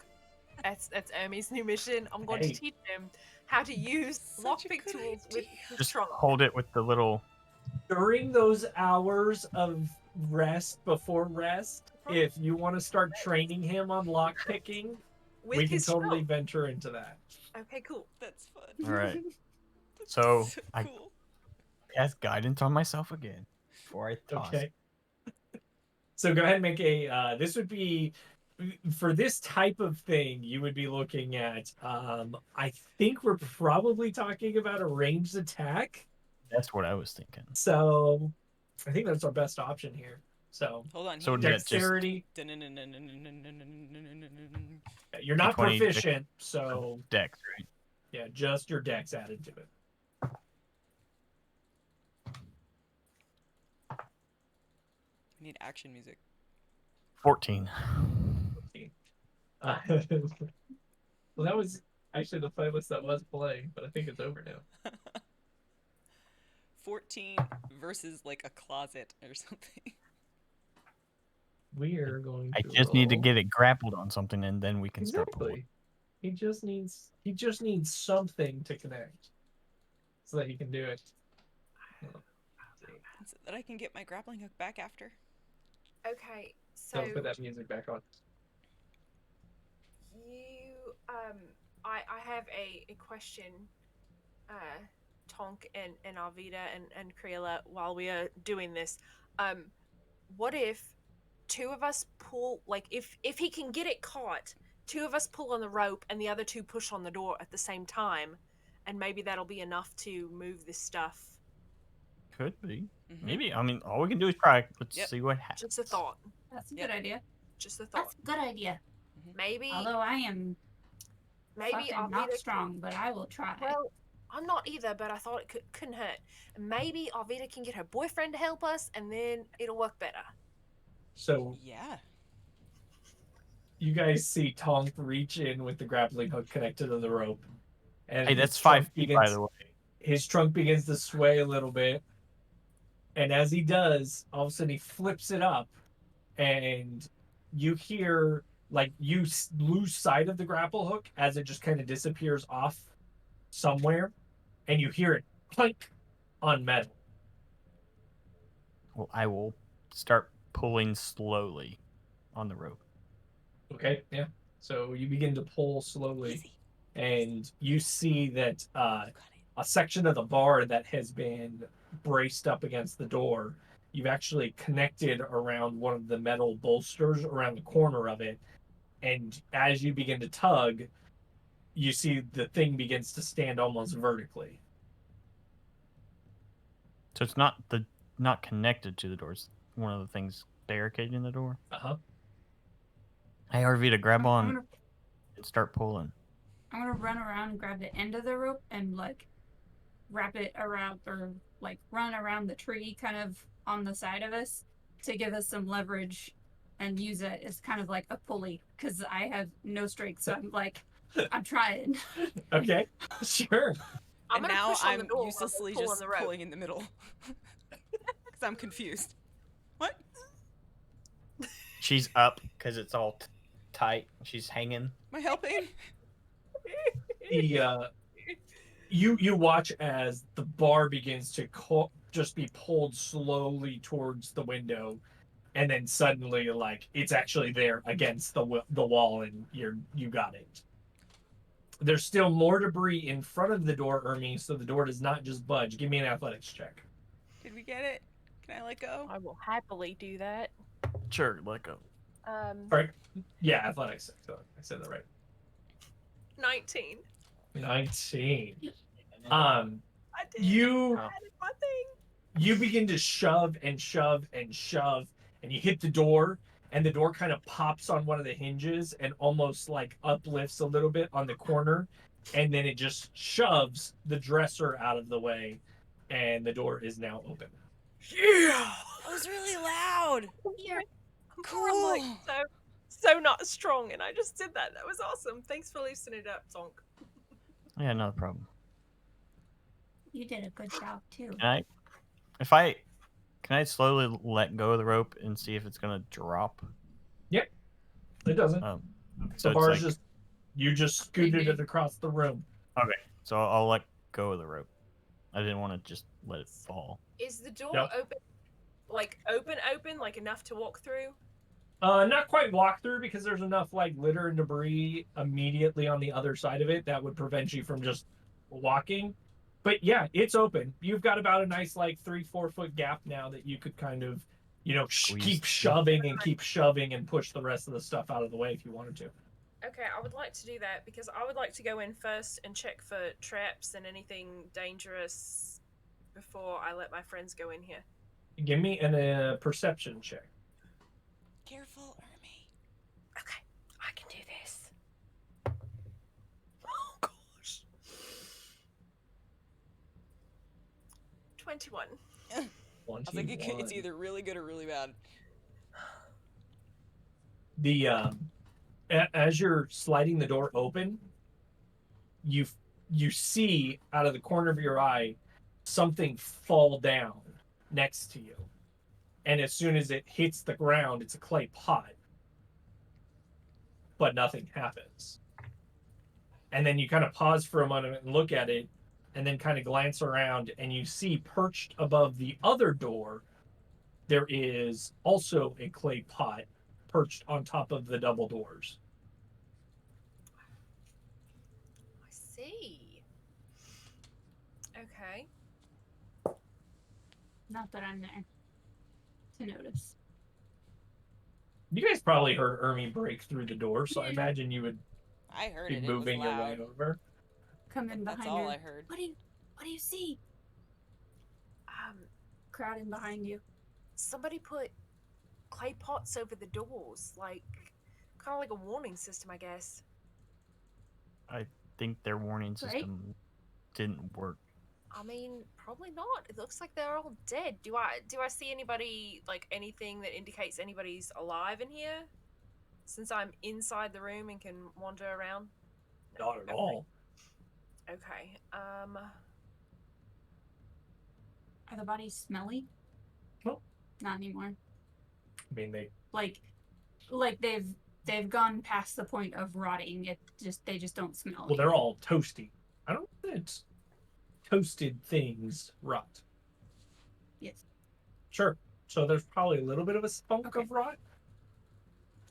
That's Ermi's new mission. I'm going to teach him how to use lockpick tools with his Just trunk. hold it with the little... During those hours of rest before rest, if you want to start training him on lockpicking, we can totally venture into that. Okay, cool. That's fun. All right. That's So cool. I cast guidance on myself again before I toss. Okay. So go ahead and make a. This would be for this type of thing. You would be looking at. I think we're probably talking about a ranged attack. That's what I was thinking. So, I think that's our best option here. So hold on. So dexterity. You're not proficient, so dex, right? Yeah, just your dex added to it. I need action music. 14. Well, that was actually the playlist that was playing, but I think it's over now. 14 versus like a closet or something. We are going to I just need to get it grappled on something, and then we can start pulling. He just needs something to connect so that he can do it. So that I can get my grappling hook back after. Okay, so Don't put that music back on. I have a question, Tonk and Arvida and Kriela, while we are doing this. What if two of us pull, like if he can get it caught, two of us pull on the rope and the other two push on the door at the same time, and maybe that'll be enough to move this stuff. Could be. Mm-hmm. Maybe. I mean, all we can do is try. Let's see what happens. Just a thought. That's a good idea. Just a thought. That's a good idea. Maybe. Although I am not strong, but I will try. Well, I'm not either, but I thought it couldn't hurt. Maybe Arvida can get her boyfriend to help us, and then it'll work better. So yeah, you guys see Tonk reach in with the grappling hook connected to the rope, and hey, that's 5 feet, by the way. His trunk begins to sway a little bit, and as he does, all of a sudden he flips it up, and you hear, like, you lose sight of the grapple hook as it just kind of disappears off somewhere, and you hear it clank on metal. Well, I will start pulling slowly on the rope. Okay, yeah. So you begin to pull slowly, and you see that a section of the bar that has been braced up against the door, you've actually connected around one of the metal bolsters around the corner of it, and as you begin to tug, you see the thing begins to stand almost vertically. So it's not connected to the doors. One of the things barricading the door. Hey, Arvida, grab on and start pulling. I'm gonna run around and grab the end of the rope and like wrap it around, or like run around the tree kind of on the side of us to give us some leverage and use it as kind of like a pulley, because I have no strength, so I'm trying. Okay, sure. And now I'm uselessly just pulling in the middle because I'm confused. What? She's up because it's all tight. She's hanging. Am I helping? You watch as the bar begins to just be pulled slowly towards the window, and then suddenly, like, it's actually there against the wall, and you got it. There's still more debris in front of the door, Ermi, so the door does not just budge. Give me an athletics check. Did we get it? Can I let go? I will happily do that. Sure, let go. Right. Yeah, athletics. I said that right. 19. 19. I did. You I did my thing. You begin to shove and shove and shove, and you hit the door, and the door kind of pops on one of the hinges and almost like uplifts a little bit on the corner, and then it just shoves the dresser out of the way, and the door is now open. Yeah! That was really loud! Yeah. Cool! so not strong, and I just did that. That was awesome. Thanks for loosening it up, Tonk. Yeah, no problem. You did a good job too. Can I slowly let go of the rope and see if it's gonna drop? Yep. It doesn't. So the bar's like... just, you just scooted it across the room. Okay, so I'll let go of the rope. I didn't want to just let it fall. Is the door open? Like open, like enough to walk through? Not quite walk through, because there's enough like litter and debris immediately on the other side of it that would prevent you from just walking. But yeah, it's open. You've got about a nice like 3-4 foot gap now that you could kind of, keep shoving and push the rest of the stuff out of the way if you wanted to. Okay, I would like to do that because I would like to go in first and check for traps and anything dangerous before I let my friends go in here. Give me a perception check. Careful, Ermi. Okay, I can do this. Oh gosh. 21. I was like, it's either really good or really bad. As you're sliding the door open, you see out of the corner of your eye something fall down next to you. And as soon as it hits the ground, it's a clay pot. But nothing happens. And then you kind of pause for a moment and look at it, and then kind of glance around, and you see perched above the other door, there is also a clay pot perched on top of the double doors. I see. Okay. Not that I'm there to notice. You guys probably heard Ermi break through the door, so I imagine you would I heard be it. moving It was your loud. way over. Come in behind That's all her. I heard. What do you see? Crowding behind you. Somebody put clay pots over the doors, like kind of like a warning system, I guess. I think their warning system didn't work. I mean, probably not. It looks like they're all dead. Do I see anybody, like anything that indicates anybody's alive in here? Since I'm inside the room and can wander around? Not at all. Okay. Are the bodies smelly? No. Not anymore. I mean, like they've gone past the point of rotting. They just don't smell. Well, they're all toasty. I don't think toasted things rot. Yes. Sure. So there's probably a little bit of a spunk of rot.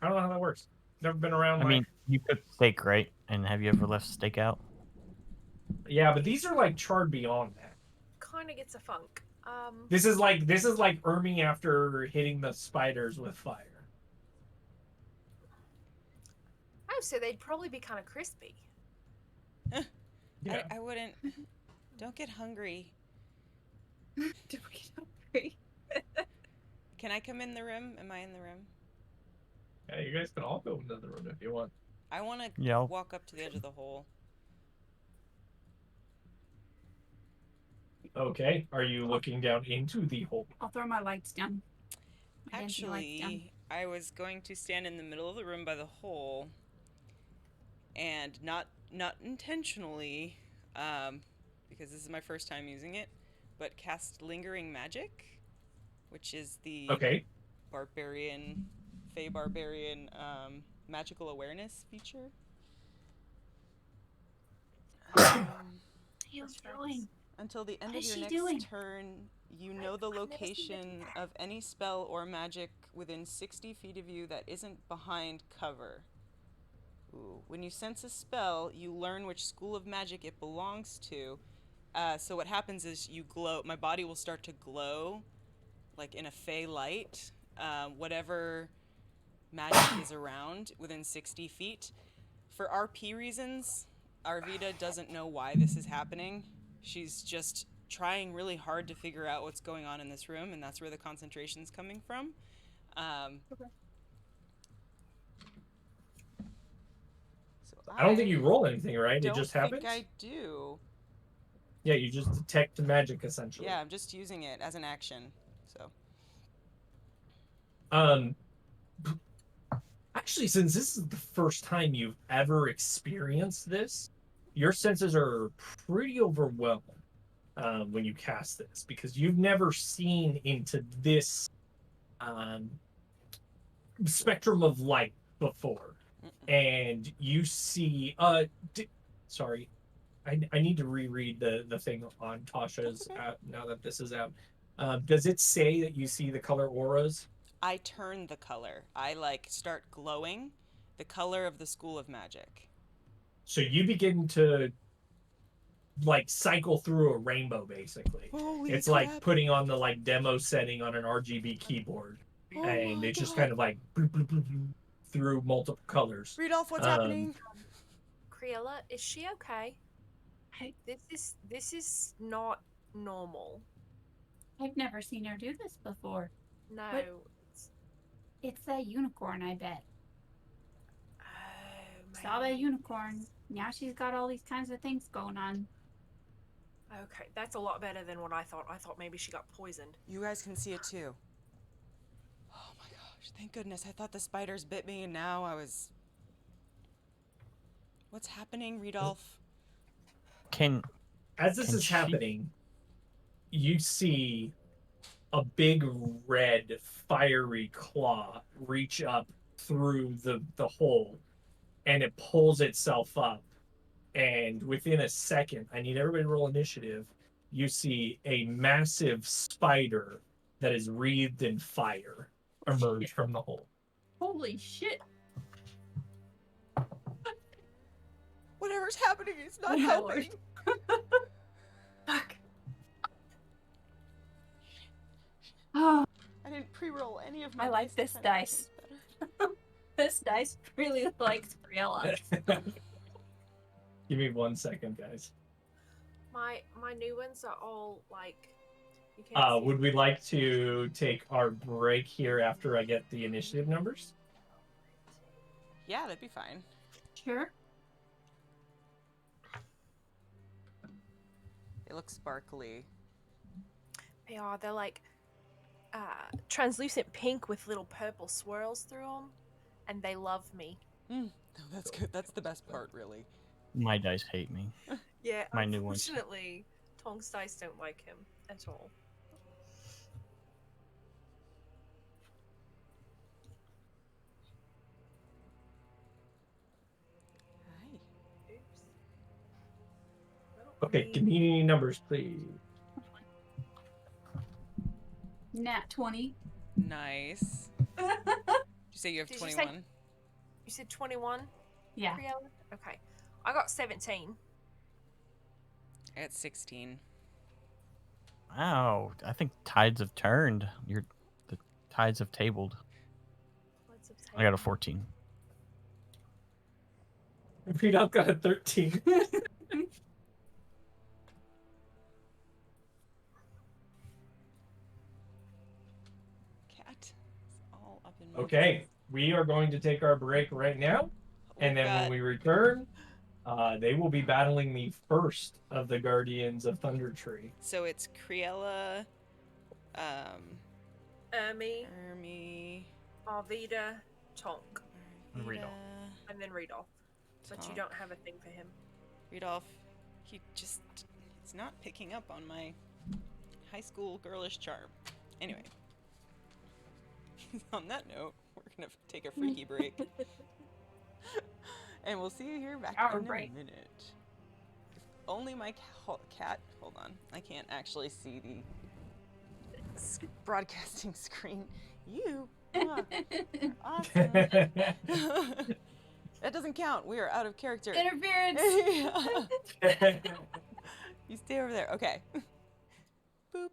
I don't know how that works. Never been around. I mean, you cook steak, right? And have you ever left steak out? Yeah, but these are like charred beyond that. Kind of gets a funk. This is like Ermi after hitting the spiders with fire. Oh, so they'd probably be kind of crispy. Yeah. I wouldn't. Don't get hungry. Don't get hungry. Can I come in the room? Am I in the room? Yeah, you guys can all go into the room if you want. I want to walk up to the edge of the hole. Okay. Are you looking down into the hole? I'll throw my lights down. Actually, I was going to stand in the middle of the room by the hole, and not intentionally, because this is my first time using it, but cast Lingering Magic, which is the Fey Barbarian magical awareness feature. Until the end of your next turn, you know the location of any spell or magic within 60 feet of you that isn't behind cover. Ooh. When you sense a spell, you learn which school of magic it belongs to. So what happens is you glow. My body will start to glow, like in a fey light. Whatever magic is around within 60 feet. For RP reasons, Arvida doesn't know why this is happening. She's just trying really hard to figure out what's going on in this room, and that's where the concentration's coming from. So I don't think you roll anything, right? It just happens? I think I do. Yeah, you just detect magic, essentially. Yeah, I'm just using it as an action, so. Actually, since this is the first time you've ever experienced this, your senses are pretty overwhelmed when you cast this because you've never seen into this um, spectrum of light before. And you see, sorry, I need to reread the thing on Tasha's now that this is out. Does it say that you see the color auras? I turn the color. I like start glowing the color of the School of Magic. So you begin to like cycle through a rainbow basically. Holy it's crap. like putting on the like demo setting on an RGB keyboard. And it's just kind of like bloop, bloop, bloop, bloop, through multiple colors. Rudolph, what's happening? Creella, is she okay? This is not normal. I've never seen her do this before. No. But it's that unicorn, I bet. Oh, Saw that unicorn. Now she's got all these kinds of things going on. Okay, that's a lot better than what I thought. I thought maybe she got poisoned. You guys can see it too. Oh my gosh, thank goodness. I thought the spiders bit me and now I was... What's happening, Rudolph? As this is happening, you see a big red fiery claw reach up through the hole, and it pulls itself up. And within a second, I need everybody to roll initiative. You see a massive spider that is wreathed in fire emerge from the hole. Holy shit! Whatever's happening is not helping. Fuck. Oh, I didn't pre-roll any of my I like this dice. This dice really likes Creella. Give me 1 second, guys. My new ones are all like. You can't see would we like to take our break here after I get the initiative numbers? Yeah, that'd be fine. Sure. They look sparkly. They are. They're like translucent pink with little purple swirls through them, and they love me. No, that's good. That's the best part, really. My dice hate me. Yeah, my new ones. Unfortunately, Tong's dice don't like him at all. Hi. Oops. Okay, give me numbers, please. Nat 20. Nice. Did you say you have 21? You said 21? Yeah. Creella? Okay. I got 17. I got 16. Wow, I think tides have turned. The tides have tabled. I got a 14. Rudolph got a 13. Cat is all up in my Okay, we are going to take our break right now. And then when we return, they will be battling the first of the Guardians of Thunder Tree. So it's Creella, Ermi, Arvida, Tonk, And Rudolph. and then Rudolph. But you don't have a thing for him. Rudolph, he's not picking up on my high school girlish charm. Anyway, on that note, we're gonna take a freaky break. And we'll see you here back in a minute. If only my cat... Hold on. I can't actually see the broadcasting screen. You are awesome. That doesn't count. We are out of character. Interference! You stay over there. Okay. Boop.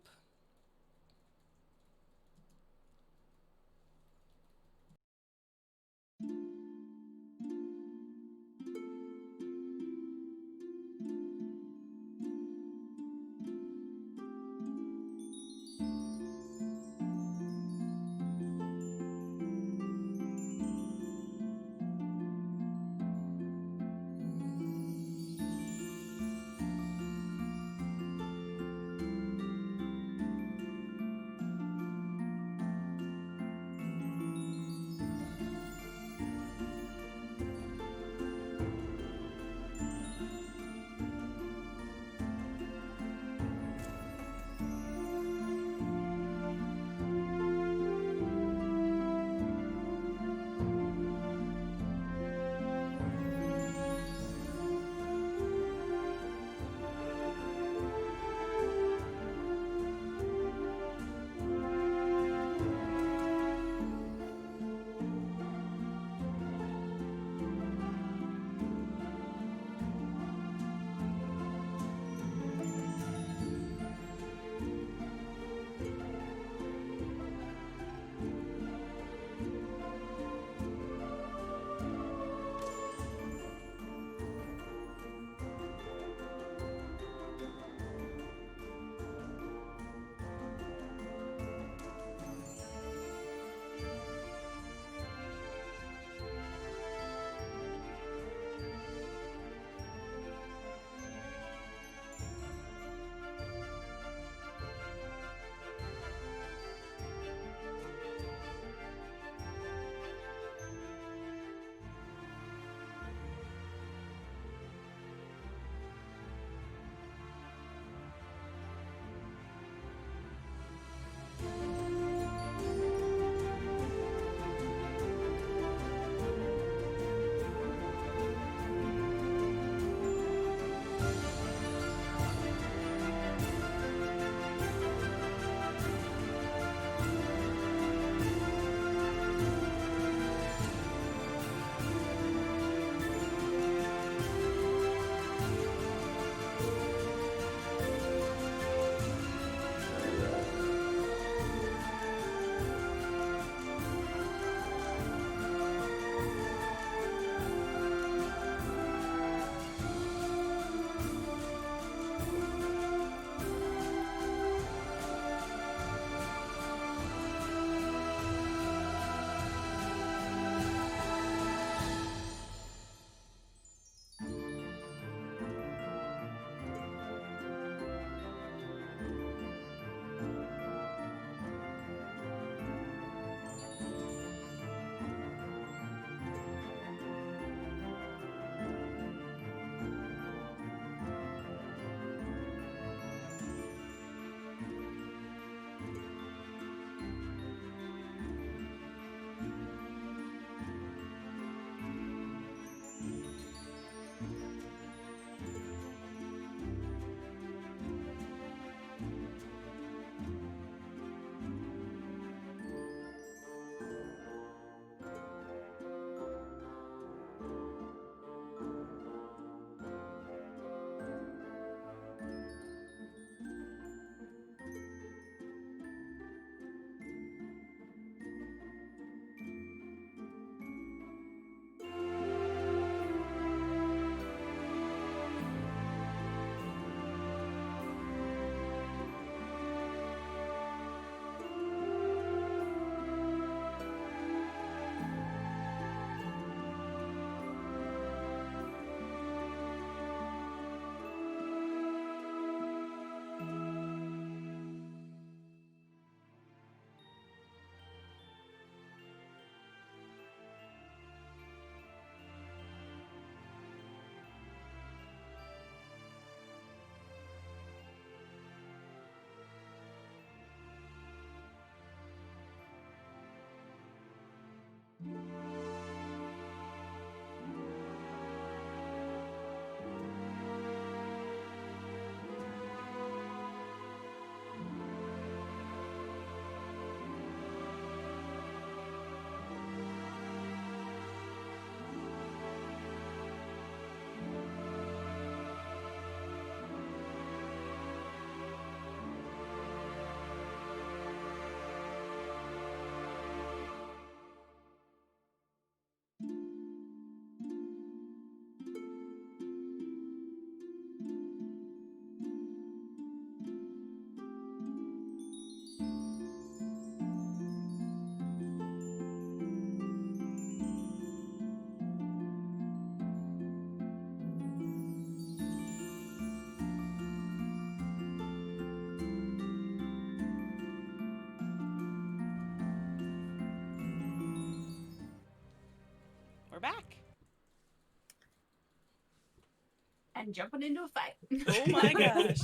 and jumping into a fight. Oh my gosh.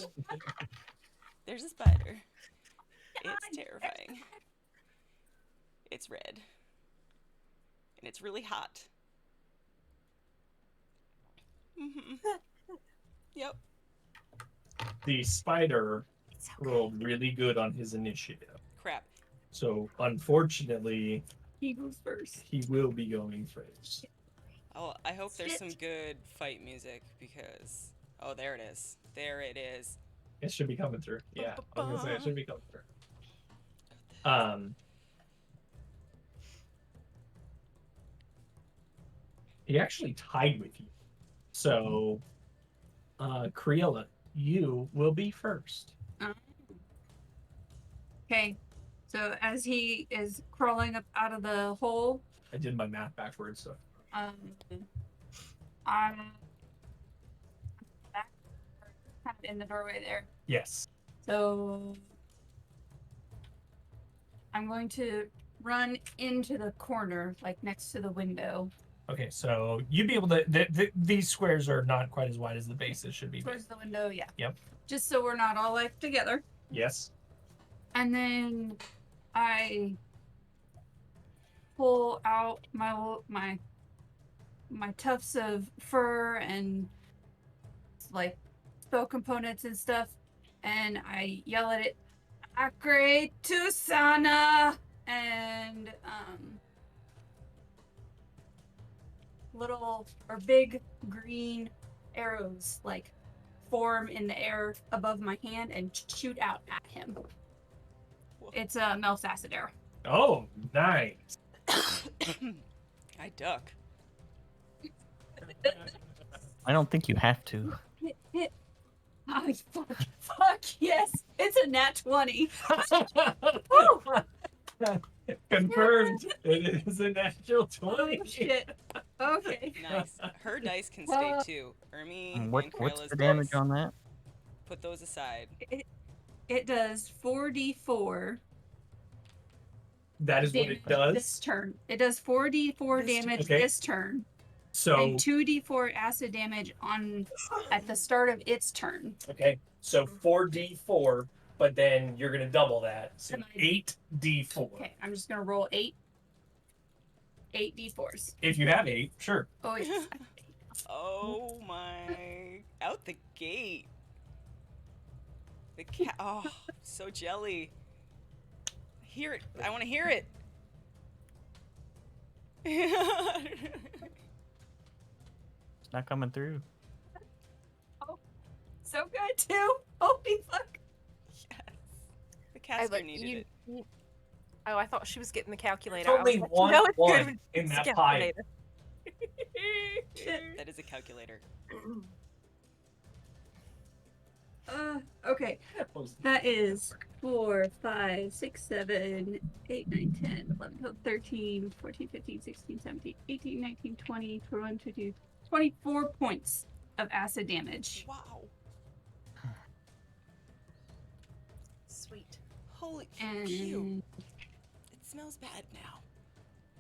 There's a spider. It's terrifying. It's red. And it's really hot. Yep. The spider rolled really good on his initiative. Crap. So, unfortunately, He goes first. he will be going first. Oh, I hope there's some good fight music because... Oh, there it is. There it is. It should be coming through. Yeah, I was gonna say it should be coming through. He actually tied with you. So, Creola, you will be first. Okay. So as he is crawling up out of the hole, I did my math backwards, so. I'm back, kind of in the doorway there. Yes. So I'm going to run into the corner, like next to the window. Okay, so you'd be able to. These squares are not quite as wide as the bases should be. Towards the window, yeah. Yep. Just so we're not all like together. Yes. And then I pull out my tufts of fur and like spell components and stuff, and I yell at it, "Acre Tusana!" And little or big green arrows like form in the air above my hand and shoot out at him. It's a Mel's acid arrow. Oh, nice. I duck. I don't think you have to. Hit. Oh, fuck yes. It's a nat 20. Confirmed. It is a natural 20. Oh, shit. Okay. Nice. Her dice can stay too. Ermi What's and Creola's the damage dice. on that? Put those aside. It does 4d4. That is what it does. This turn. It does 4d4 damage this turn. So and 2d4 acid damage at the start of its turn. Okay. So 4d4, but then you're gonna double that. So 8d4. Okay, I'm just gonna roll 8 d4s. If you have 8, sure. Oh yes. Oh my! Out the gate. The cat. Oh, so jelly. Hear it. I want to hear it. It's not coming through. Oh, so good too. Holy fuck. Yes. The caster needed it. Oh, I thought she was getting the calculator. It's only like, one no, it's one good. in It's that a pie. calculator. That is a calculator. Okay. That is 4, 5, 6, 7, 8, 9, 10, 11, 12, 13, 14, 15, 16, 17, 18, 19, 20, 21, 22, 24 points of acid damage. Wow. Sweet. Holy And phew. It smells bad now.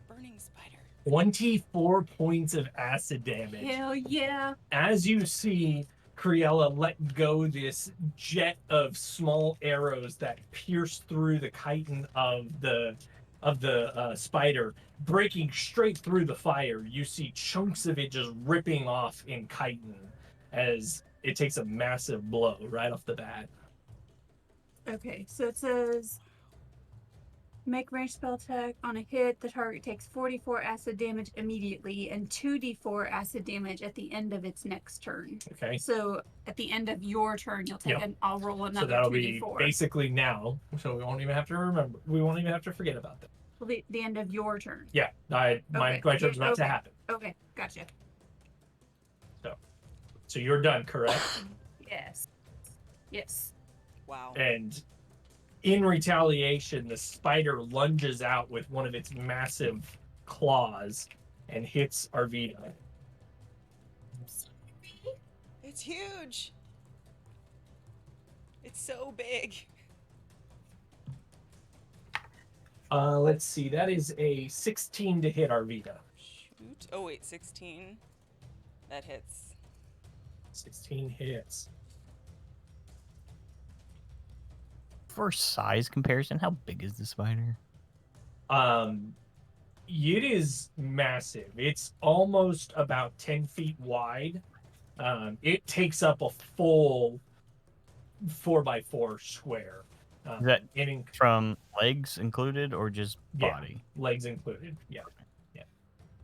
Burning spider. 24 points of acid damage. hell yeah. As you see Creola let go this jet of small arrows that pierce through the chitin of the spider, breaking straight through the fire. You see chunks of it just ripping off in chitin as it takes a massive blow right off the bat. Okay, so it says make ranged spell attack on a hit. The target takes 44 acid damage immediately and 2d4 acid damage at the end of its next turn. Okay. So at the end of your turn, you'll take I'll roll another 2d4. So that'll be basically now. So we won't even have to remember. We won't even have to forget about that. Well, the end of your turn. Yeah, my turn's about to happen. Okay, gotcha. So you're done, correct? Yes. Yes. Wow. And in retaliation, the spider lunges out with one of its massive claws and hits Arvita. It's huge. It's so big. Let's see. That is a 16 to hit Arvita. Shoot. Oh wait, 16. That hits. 16 hits. For size comparison, how big is the spider? It is massive. It's almost about 10 feet wide. It takes up a full 4x4 square. Is that from legs included or just body? Yeah, legs included. Yeah.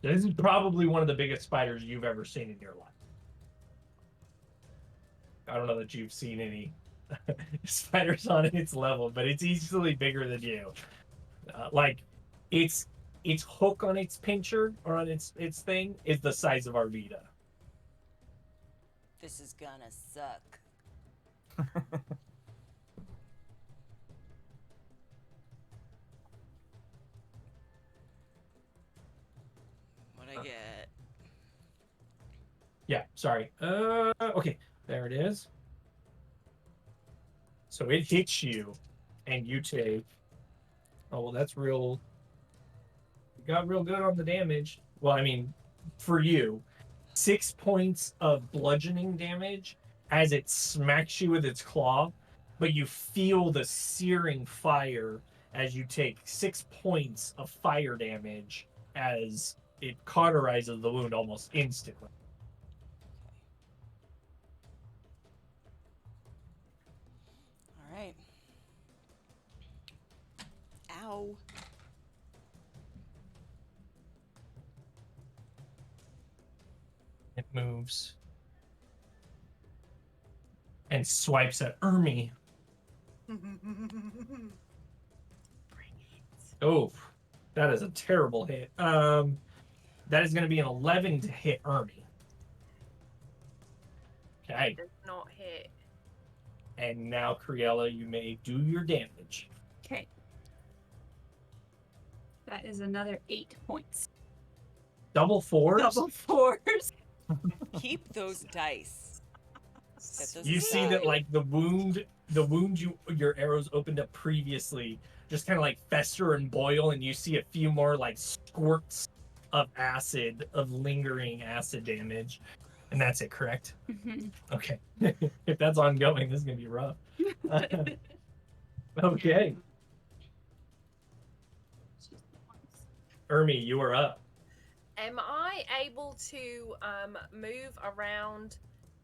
This is probably one of the biggest spiders you've ever seen in your life. I don't know that you've seen any spiders on its level, but it's easily bigger than you. Like, its hook on its pincher or on its thing is the size of Arvita. This is gonna suck. What I get? Yeah, sorry. Okay, there it is. So it hits you, and you take. Oh well, that's real. You got real good on the damage. Well, I mean, for you, 6 points of bludgeoning damage as it smacks you with its claw, but you feel the searing fire as you take 6 points of fire damage as it cauterizes the wound almost instantly. All right. Ow. It moves and swipes at Ermi. Oh, that is a terrible hit. That is going to be an 11 to hit Ermi. Okay. It does not hit. And now, Criella, you may do your damage. Okay. That is another 8 points. Double fours? Double fours. Keep those dice. You see that, like, the wound your arrows opened up previously just kind of like fester and boil, and you see a few more like squirts of acid, of lingering acid damage. And that's it, correct? Mm-hmm. Okay. If that's ongoing, this is going to be rough. Okay. Ermi, you are up. Am I able to move around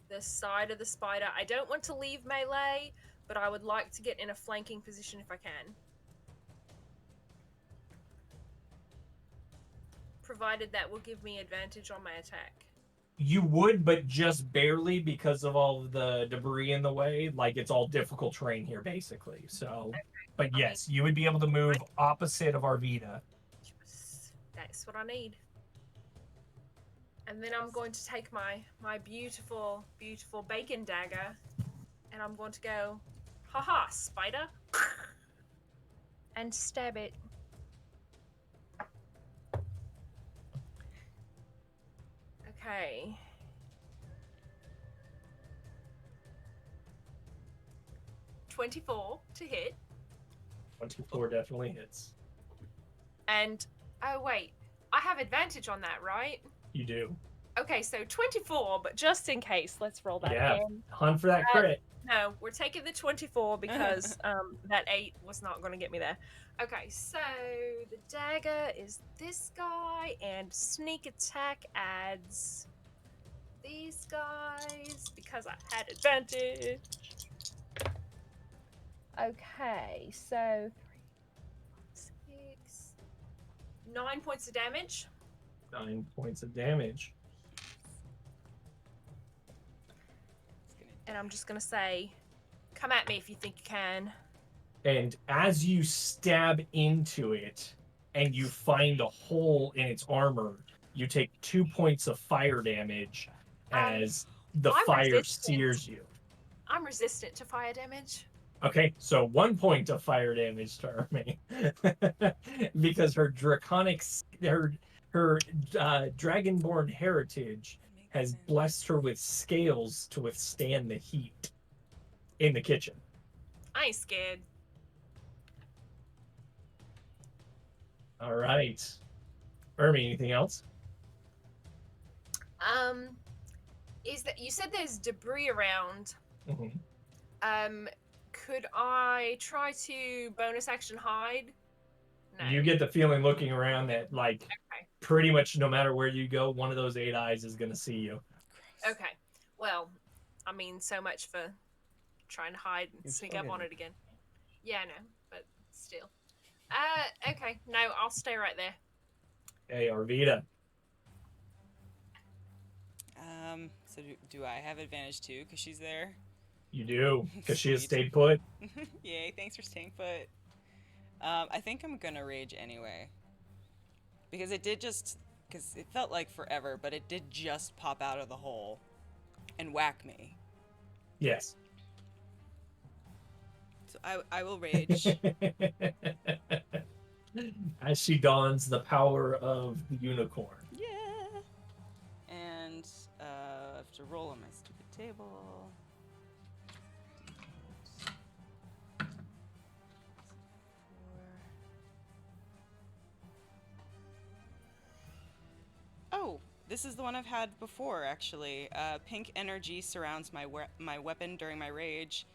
the side of the spider? I don't want to leave melee, but I would like to get in a flanking position if I can. Provided that will give me advantage on my attack. You would, but just barely because of all of the debris in the way. Like, it's all difficult terrain here, basically. So, okay. But yes, you would be able to move opposite of Arvita. That's what I need. And then I'm going to take my beautiful, beautiful bacon dagger, and I'm going to go, haha, spider, and stab it. Okay. $24 to hit. 24 definitely hits. And, oh wait, I have advantage on that, right? You do. Okay, so 24, but just in case, let's roll that again. Hunt for that crit. No, we're taking the 24 because that 8 was not going to get me there. Okay, so the dagger is this guy, and sneak attack adds these guys because I had advantage. Okay, so 3, 6, 9 points of damage. 9 points of damage. And I'm just going to say, come at me if you think you can. And as you stab into it and you find a hole in its armor, you take 2 points of fire damage as the fire sears you. I'm resistant to fire damage. Okay, so 1 point of fire damage to Ermi. Because her draconic, her dragonborn heritage has blessed her with scales to withstand the heat in the kitchen. I ain't scared. All right. Ermi, anything else? Is that you said there's debris around? Mm-hmm. Could I try to bonus action hide? No. You get the feeling looking around that, like, okay. pretty much no matter where you go, one of those 8 eyes is going to see you. Okay. Well, I mean, so much for trying to hide and sneak up on it again. Yeah, I know, but still. Okay. No, I'll stay right there. Okay, Arvita. So do I have advantage too, because she's there? You do, because she has stayed put. Yay, thanks for staying put. I think I'm gonna rage anyway. Because it felt like forever, but it did just pop out of the hole and whack me. Yes. So I will rage. As she dons the power of the unicorn. Yeah. And I have to roll on my stupid table. Oh, this is the one I've had before, actually. Pink energy surrounds my weapon during my rage.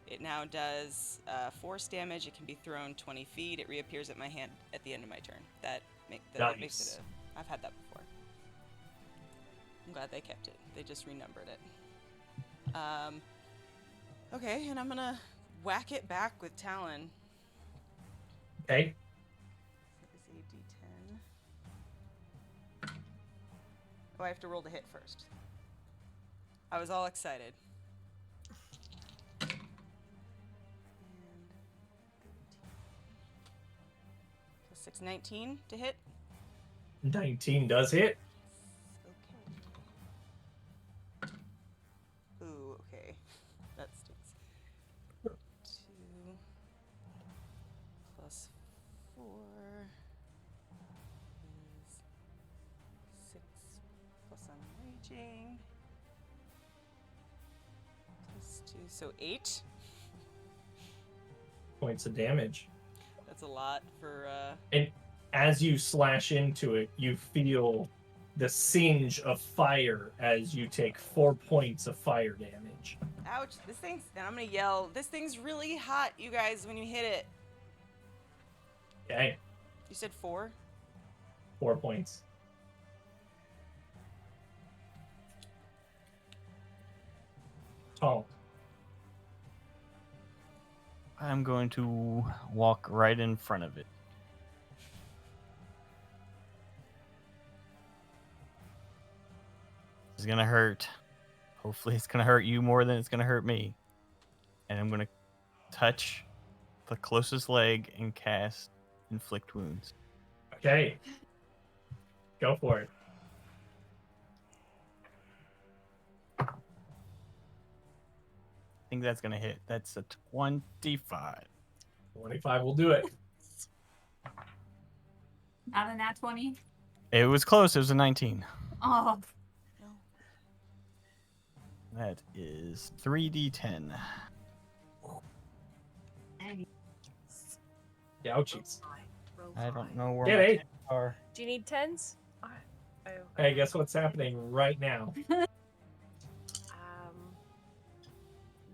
It now does force damage. It can be thrown 20 feet. It reappears at my hand at the end of my turn. That makes it I've had that before. I'm glad they kept it. They just renumbered it. Okay, and I'm gonna whack it back with Talon. Okay. Is a D10. Oh, I have to roll the hit first. I was all excited. And 6, 19 to hit. 19 does hit. Okay. Ooh, okay. That stinks. 2 plus 4 is 6 plus I'm raging. Plus 2, so 8. Points of damage. That's a lot for And as you slash into it, you feel the singe of fire as you take 4 points of fire damage. Ouch, then I'm gonna yell, this thing's really hot, you guys, when you hit it. Okay. You said 4? 4 points. Tall. I'm going to walk right in front of it. It's gonna hurt. Hopefully it's gonna hurt you more than it's gonna hurt me. And I'm gonna touch the closest leg and cast Inflict Wounds. Okay. Go for it. I think that's gonna hit. That's a 25. 25 will do it. Not a nat 20. It was close. It was a 19. Oh. No. That is 3d10. Ouchies. I don't know where Get my 8. are. Do you need 10s? Oh. Hey, guess what's happening right now?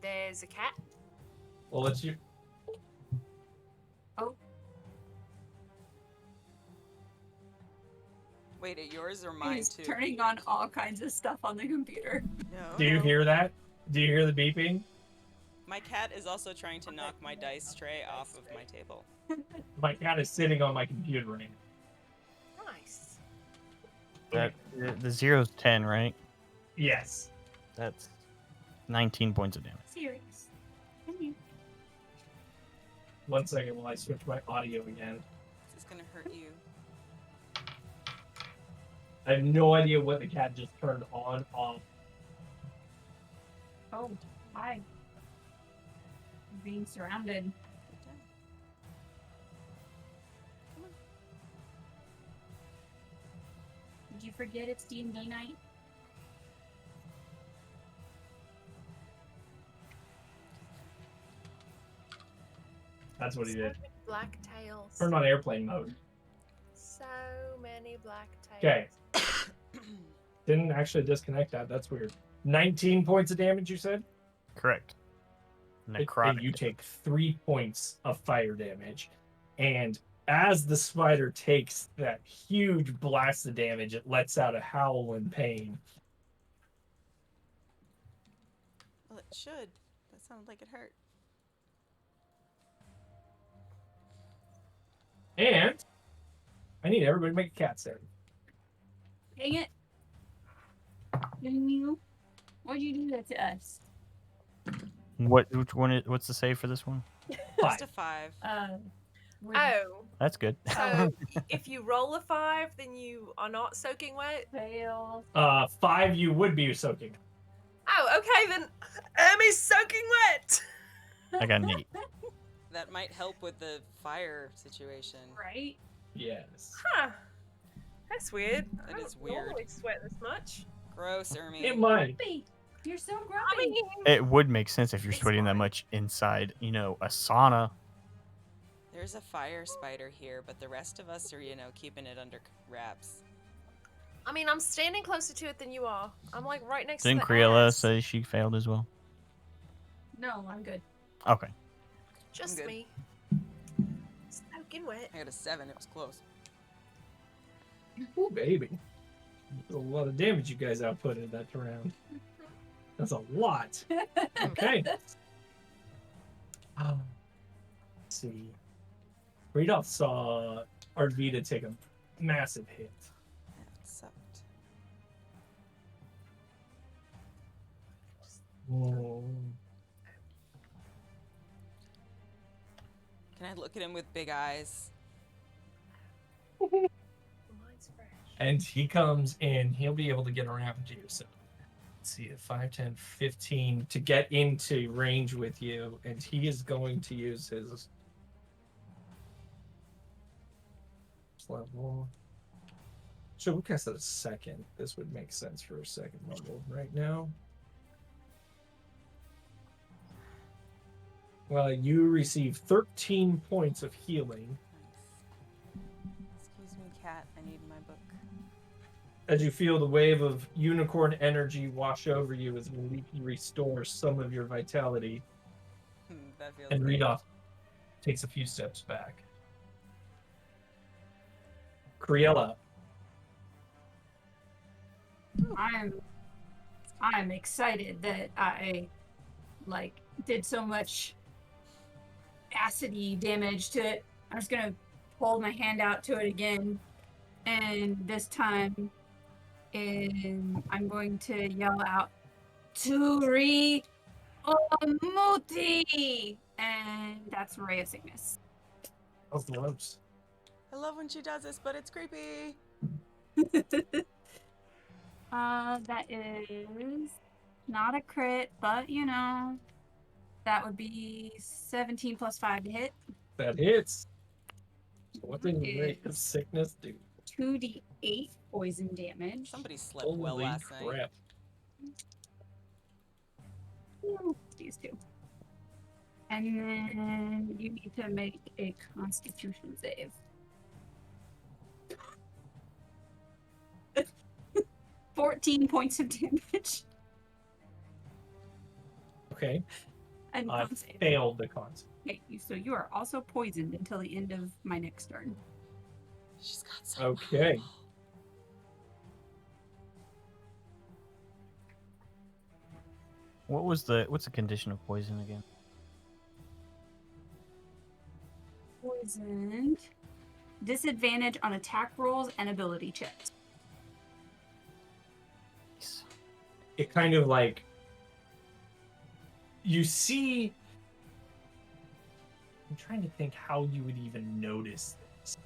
There's a cat. Well, it's you. Oh. Wait, at yours or mine He's too? turning on all kinds of stuff on the computer. No. Do you hear that? Do you hear the beeping? My cat is also trying to knock my dice tray off of my table. My cat is sitting on my computer right now. Nice. That, the 0's 10, right? Yes. That's 19 points of damage. Serious. 1 second while I switch my audio again. This is gonna hurt you. I have no idea what the cat just turned on, off. Oh, hi. Being surrounded. Did you forget it's D&D night? That's what he So did. many black tails. Turned on airplane mode. So many black tails. Okay. Didn't actually disconnect that. That's weird. 19 points of damage, you said? Correct. And you take 3 points of fire damage. And as the spider takes that huge blast of damage, it lets out a howl in pain. Well, it should. That sounded like it hurt. And I need everybody to make a cat save. Dang it. Dang you. Why'd you do that to us? Which one? What's the save for this one? Just a 5. Oh. That's good. So if you roll a 5, then you are not soaking wet? Fail. 5, you would be soaking. Oh, okay, then Ermy's soaking wet! I got an 8. That might help with the fire situation. Right? Yes. Huh. That's weird. That is I weird. don't normally sweat this much. Gross, Ermy. It might. You're so grumpy. I mean, It would make sense if you're It's sweating that fine. much inside, a sauna. There's a fire spider here, but the rest of us are, keeping it under wraps. I mean, I'm standing closer to it than you are. I'm like right next Didn't to the Creola ass. say she failed as well? No, I'm good. Okay. Just good. me. Soaking wet. I got a 7. It was close. Ooh, baby. There's a lot of damage you guys outputted that round. That's a lot. Okay. Let's see. Radolf saw Arvita take a massive hit. That sucked. Oh. Can I look at him with big eyes? Mine's fresh. And he comes in, he'll be able to get around you. So let's see, 5, 10, 15 to get into range with you. And he is going to use his level. So we'll cast it a second. This would make sense for a second level right now. Well, you receive 13 points of healing. Nice. Excuse me, cat. I need my book. As you feel the wave of unicorn energy wash over you as you restore some of your vitality. That feels And good. Radolf takes a few steps back. Criella. I'm excited that I did so much acidy damage to it. I'm just gonna hold my hand out to it again, and this time I'm going to yell out Turi Omuti, and that's Ray of Sickness. Oh, gross. I love when she does this, but it's creepy. That is not a crit, but that would be 17 plus 5 to hit. That hits. So what did the rate of sickness do? 2d8 poison damage. Somebody slept well Holy last crap. night. These two. And then you need to make a Constitution save. 14 points of damage. Okay. And I con save. failed the con save. Okay, so you are also poisoned until the end of my next turn. She's got so Okay. What's the condition of poison again? Poisoned. Disadvantage on attack rolls and ability checks. It kind of you see. I'm trying to think how you would even notice this.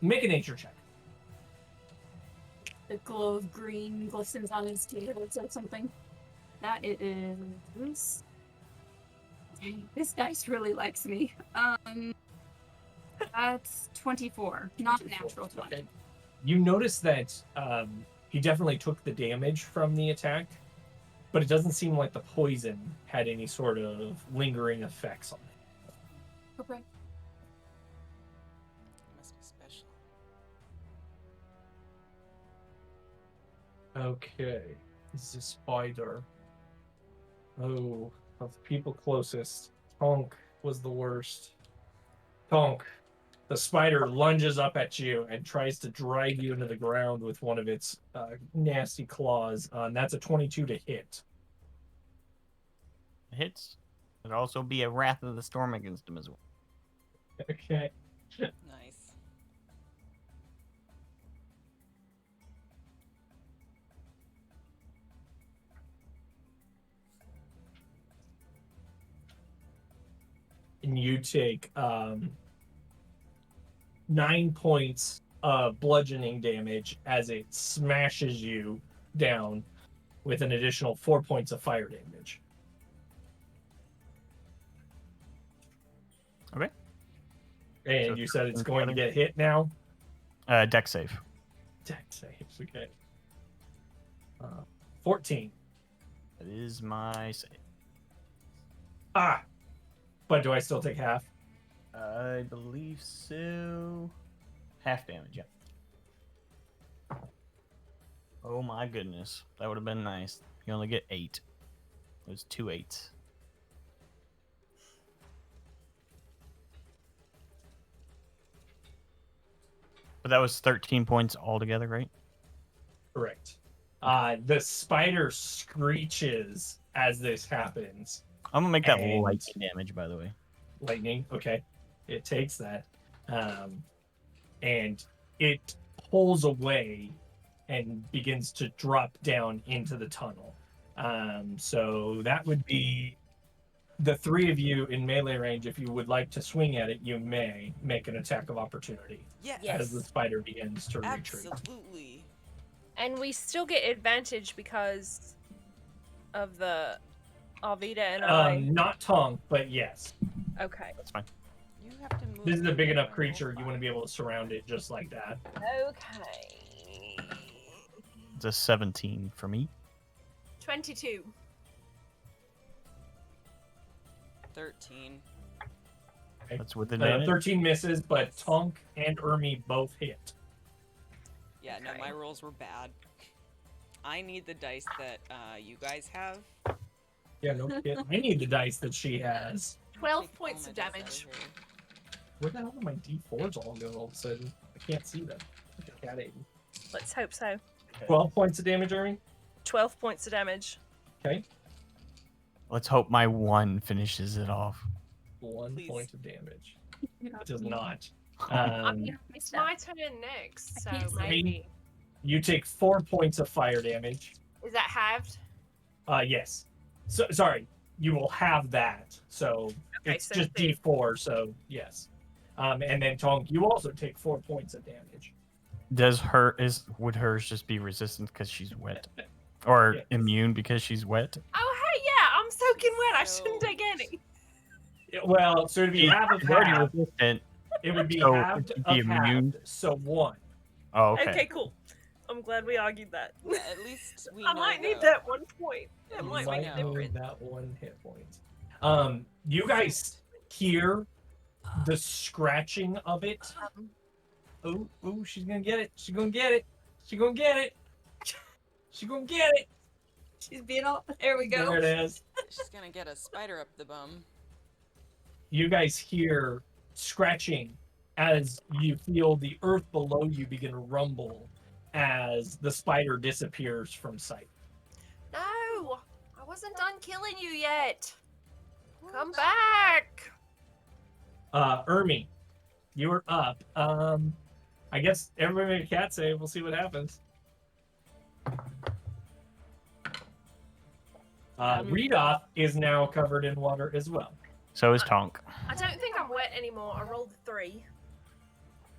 Make a nature check. The glow of green glistens on his tails or something. That it is. Dang, this dice really likes me. That's 24, not natural 20. Okay. You notice that he definitely took the damage from the attack, but it doesn't seem like the poison had any sort of lingering effects on it. Okay. must be special. Okay. is the spider. Oh, of the people closest, Tonk was the worst. Tonk, the spider lunges up at you and tries to drag you into the ground with one of its nasty claws. And that's a 22 to hit. It hits. It'd also be a Wrath of the Storm against him as well. Okay. Nice. And you take 9 points of bludgeoning damage as it smashes you down, with an additional 4 points of fire damage. Okay. And So you said it's 13 going to together? get hit now? Deck save. Deck saves, okay. 14. That is my save. Ah! But do I still take half? I believe so. Half damage, yeah. Oh my goodness. That would have been nice. You only get 8. It was 2 8s. But that was 13 points altogether, right? Correct. The spider screeches as this happens. I'm gonna make that And- lightning damage, by the way. Lightning, okay. It takes that. And it pulls away and begins to drop down into the tunnel. So that would be the 3 of you in melee range. If you would like to swing at it, you may make an attack of opportunity Yes. as the spider begins to retreat. Absolutely. And we still get advantage because of the Arvida and I. Not Tonk, but yes. Okay. That's fine. You have to move. This is a big your enough roll creature. You want to five. be able to surround it just like that. Okay. It's a 17 for me. 22. 13. That's with advantage. 13 misses, but Tonk and Ermi both hit. Yeah, no, Okay. my rolls were bad. I need the dice that you guys have. Yeah, no kid. I need the dice that she has. 12 Take all points my of dice out damage. here. Where the hell did my D4s all go all of a sudden? I can't see them. Like a cat ate them. Let's hope so. 12 points of damage, Ermi? 12 points of damage. Okay. Let's hope my 1 finishes it off. 1 Please. point of damage. You know, It does not. It's my turn next, so I can't see. maybe. You take 4 points of fire damage. Is that halved? Yes. So, sorry. You will have that. So Okay, it's so just two. D4, so yes. And then Tonk, you also take 4 points of damage. Would hers just be resistant because she's wet? Or Yes. immune because she's wet? Oh, hey, yeah, I'm soaking wet. I So- shouldn't take any. Well, so it'd be half of She's already half. resistant. It would be So halved it'd be of immune? half, so 1. Oh, okay. Okay, cool. I'm glad we argued that. Yeah, at least we I know. might need though. that 1 point. That You might might make a know. difference. that 1 hit point. You guys hear the scratching of it. Ooh, she's gonna get it. She's gonna get it. She's gonna get it. She's gonna get it. She's being all. There we go. There it is. She's gonna get a spider up the bum. You guys hear scratching as you feel the earth below you begin to rumble as the spider disappears from sight. No, I wasn't done killing you yet. Come back. Ermi, you're up. I guess everybody make a cat save. We'll see what happens. Redoff is now covered in water as well. So is Tonk. I don't think I'm wet anymore. I rolled a 3.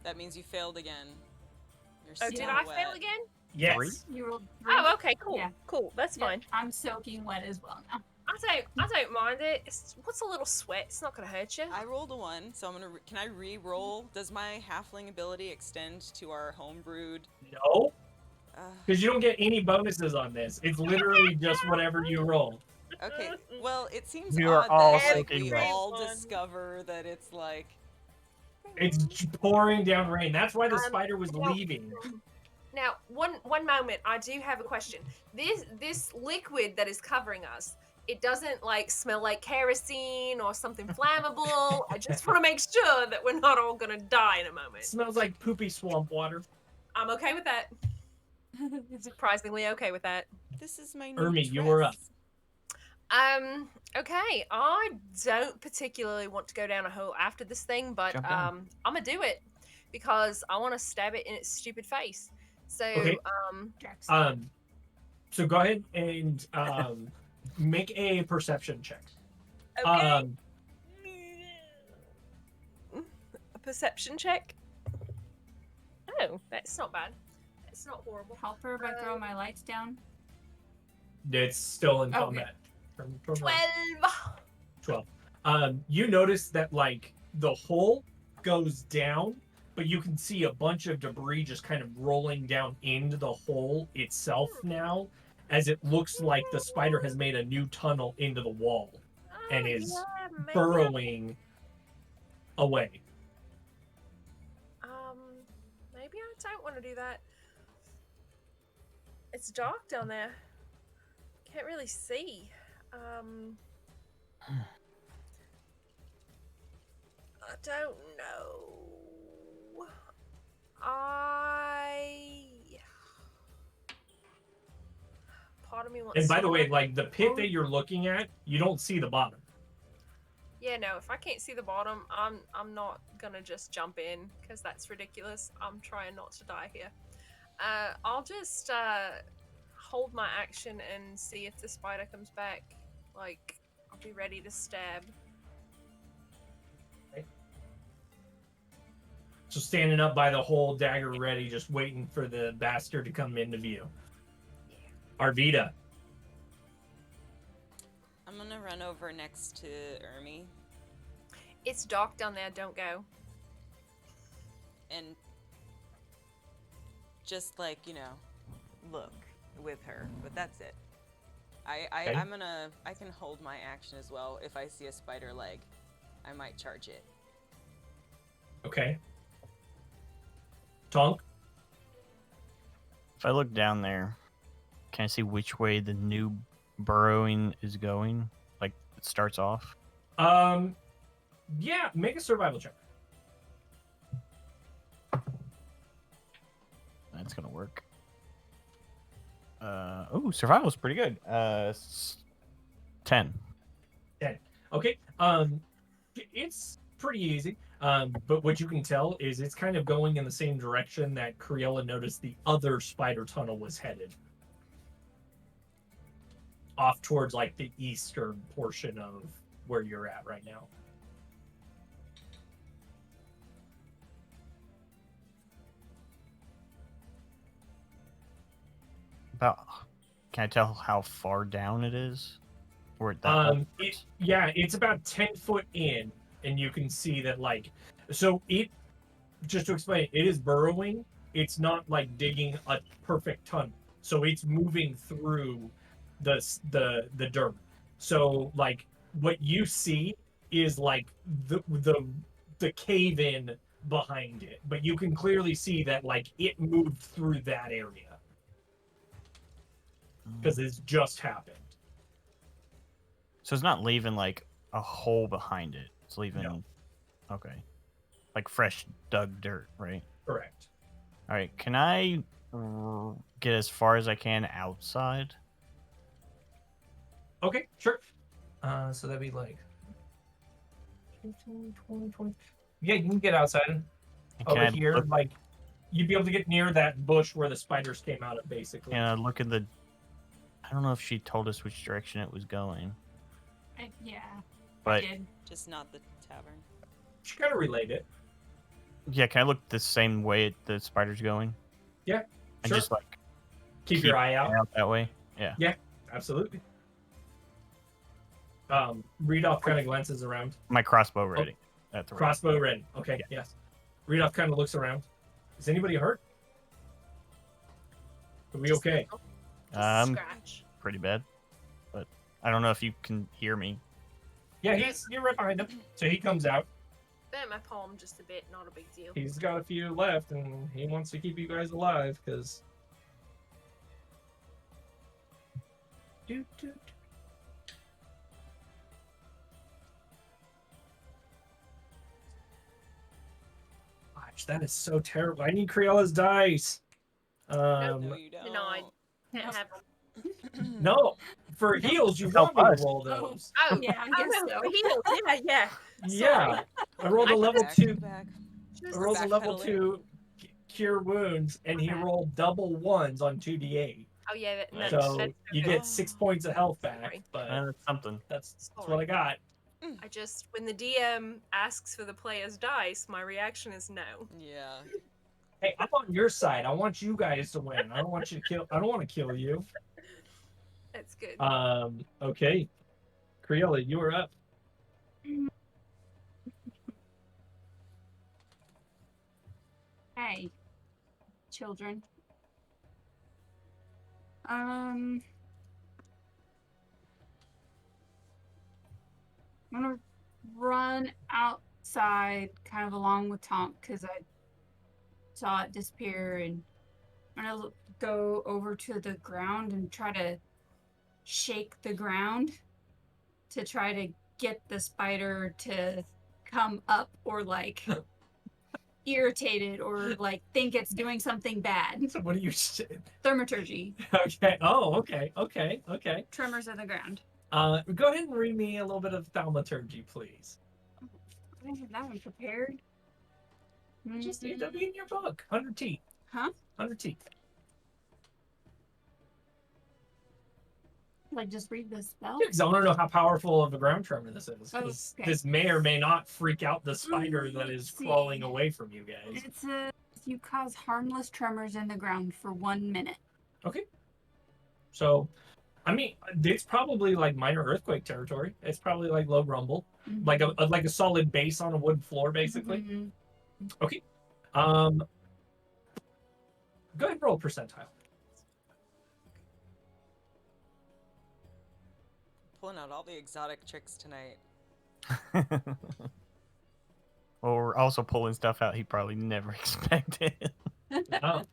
That means you failed again. You're Oh, still did I wet. fail again? Yes. 3? You rolled 3. Oh, okay, cool. Yeah. Cool. That's Yeah, fine. I'm soaking wet as well now. I don't mind it. What's a little sweat? It's not gonna hurt you. I rolled a 1, so I'm gonna. Can I re-roll? Does my halfling ability extend to our homebrewed? No, Uh, because you don't get any bonuses on this. It's literally just whatever you roll. okay. Well, it seems We are odd all that like, soaking we wet. all Everyone. discover that it's like. It's pouring down rain. That's why the Um, spider was well- leaving. Now, one moment, I do have a question. This liquid that is covering us, it doesn't like smell like kerosene or something flammable. I just want to make sure that we're not all gonna die in a moment. Smells like poopy swamp water. I'm okay with that. Surprisingly okay with that. This is my new Ermi, dress. you were up. Okay. I don't particularly want to go down a hole after this thing, but I'm gonna do it because I want to stab it in its stupid face. So Okay. So go ahead and make a perception check. Okay. A perception check. Oh, that's not bad. It's not horrible. Help her by throwing my lights down. It's still in combat. 12. You notice that like the hole goes down, but you can see a bunch of debris just kind of rolling down into the hole itself now, as it looks like the spider has made a new tunnel into the wall and is burrowing away. Maybe I don't want to do that. It's dark down there. Can't really see. I don't know. Part of me wants. And by the way, like the pit that you're looking at, you don't see the bottom. Yeah, no. If I can't see the bottom, I'm not gonna just jump in because that's ridiculous. I'm trying not to die here. I'll just hold my action and see if the spider comes back. Like, I'll be ready to stab. Okay. So standing up by the hole, dagger ready, just waiting for the bastard to come into view. Yeah. Arvita. I'm gonna run over next to Ermi. It's dark down there, don't go. And just like, look with her, but that's it. I can hold my action as well. If I see a spider leg, I might charge it. Okay. Tonk? If I look down there, can I see which way the new burrowing is going? Like, it starts off? Yeah, make a survival check. That's gonna work. Survival's pretty good. 10. 10. Okay. It's pretty easy. But what you can tell is it's kind of going in the same direction that Criella noticed the other spider tunnel was headed. Off towards like the eastern portion of where you're at right now. Can I tell how far down it is? Or it's about 10 foot in, and you can see that just to explain, it is burrowing. It's not like digging a perfect tunnel, so it's moving through the dirt. So like what you see is like the cave in behind it, but you can clearly see that like it moved through that area. Because it's just happened. So it's not leaving like a hole behind it. It's leaving. No. Okay. Like fresh dug dirt, right? Correct. All right. Can I get as far as I can outside? Okay, sure. So that'd be like 15, 20. Yeah, you can get outside. Over here, like you'd be able to get near that bush where the spiders came out of, basically. And I look at the. I don't know if she told us which direction it was going. Yeah. But I did. Just not the tavern. She kind of relayed it. Yeah, can I look the same way the spider's going? Yeah. And sure. just like keep your eye out that way. Yeah. Yeah, absolutely. Readoff kind of glances around. My crossbow ready. That's crossbow ready. Okay, yeah. Yes. Readoff kind of looks around. Is anybody hurt? Are we okay? Scratch. Pretty bad, but I don't know if you can hear me. Yeah, you're right behind him. So he comes out. burnt my palm just a bit, not a big deal. He's got a few left, and he wants to keep you guys alive, because... Gosh, that is so terrible. I need Creola's dice. No, you don't. Denied. Can't have them. No, for heals, you Help want me to us. roll those. Oh, Yeah, I guess so. Heals. Yeah. Yeah, I rolled a level Back, 2. back. I rolled a level Backpedaling. 2 cure wounds, and he rolled double ones on 2d8. Oh yeah. So you good. get 6 points of health back, Sorry. but That's something. that's what I got. I just, when the DM asks for the player's dice, my reaction is no. Yeah. Hey, I'm on your side. I want you guys to win. I don't want you to kill. I don't want to kill you. That's good. Okay. Creola, you are up. Hey, children. I'm gonna run outside kind of along with Tonk because I saw it disappear, and I'm gonna go over to the ground and try to shake the ground to try to get the spider to come up or like irritated or like think it's doing something bad. So what do you say? Thaumaturgy. Okay. Oh, okay. Tremors of the ground. Go ahead and read me a little bit of thaumaturgy, please. I didn't have that one prepared. Just it'll be in your book. 100 teeth. Huh? 100 teeth. Like just read the spell? Yeah, because I want to know how powerful of a ground tremor this is. Oh, 'Cause okay. this may or may not freak out the spider that is See. crawling away from you guys. It says you cause harmless tremors in the ground for 1 minute. Okay. So, I mean, it's probably like minor earthquake territory. It's probably like low rumble, like a solid base on a wood floor, basically. Mm-hmm. Okay. Go ahead and roll percentile. Pulling out all the exotic tricks tonight. Well, we're also pulling stuff out he probably never expected. Oh.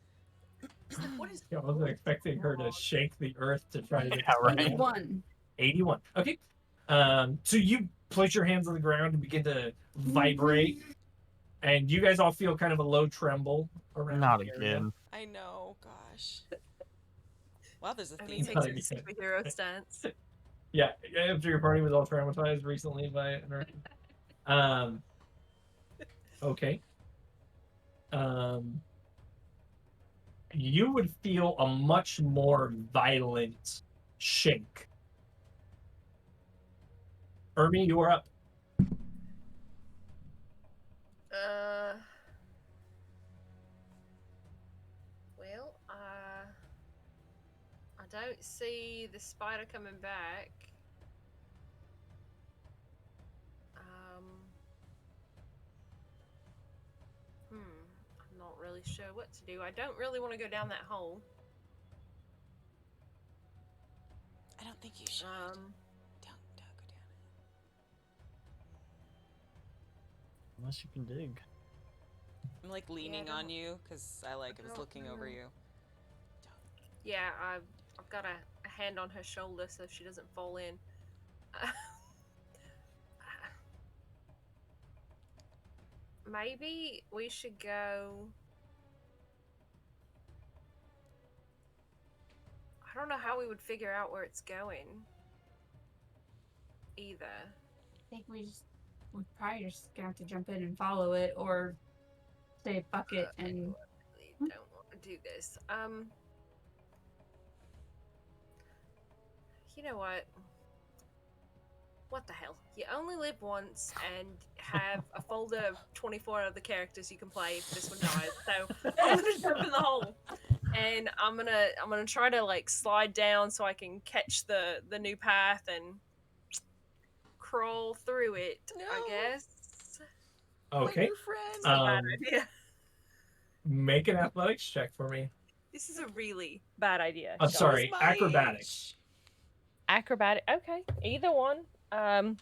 What is I wasn't expecting her to shake the earth to try to Yeah, right. 81. 81. Okay. So you place your hands on the ground and begin to vibrate, and you guys all feel kind of a low tremble around Not the area. again. I know, gosh. Wow, there's a I theme. mean, takes a superhero stance. Yeah, after your party was all traumatized recently by an earth. Okay. You would feel a much more violent shake. Ermi, you are up. Well, I don't see the spider coming back. I'm not really sure what to do. I don't really want to go down that hole. I don't think you should. Don't go down it. Unless you can dig. I'm like leaning on you because I was looking over you. Yeah, I've got a hand on her shoulder so she doesn't fall in. Maybe we should go. I don't know how we would figure out where it's going. Either. I think we're probably just gonna have to jump in and follow it, or say fuck it and. I really don't want to do this. You know what? What the hell? You only live once and have a folder of 24 other characters you can play if this one dies. So I'm gonna jump in the hole. And I'm gonna try to like slide down so I can catch the new path and crawl through it, I guess. Okay. My new friend. Bad idea. Make an athletics check for me. This is a really bad idea. I'm sorry, acrobatics. Acrobatic. Okay, either one. Oh,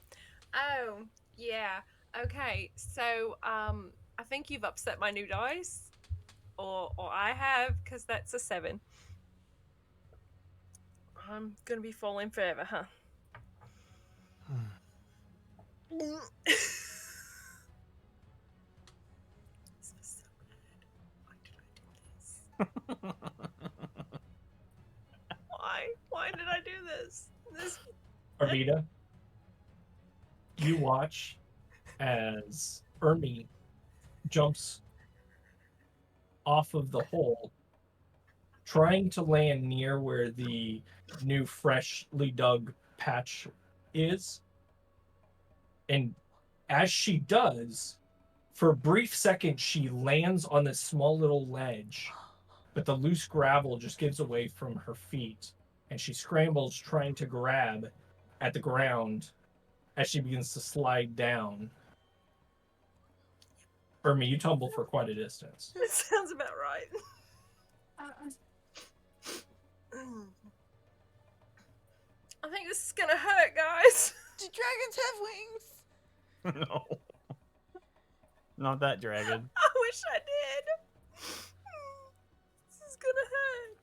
yeah. Okay, so I think you've upset my new dice, or I have, because that's a 7. I'm gonna be falling forever, huh? This was so bad. Why did I do this? Why? Why did I do this? Arvita, you watch as Ermi jumps off of the hole, trying to land near where the new freshly dug patch is. And as she does, for a brief second, she lands on this small little ledge, but the loose gravel just gives away from her feet, and she scrambles trying to grab at the ground as she begins to slide down. Ermi, you tumble for quite a distance. That sounds about right. I think this is gonna hurt, guys. Do dragons have wings? No. Not that dragon. I wish I did. This is gonna hurt.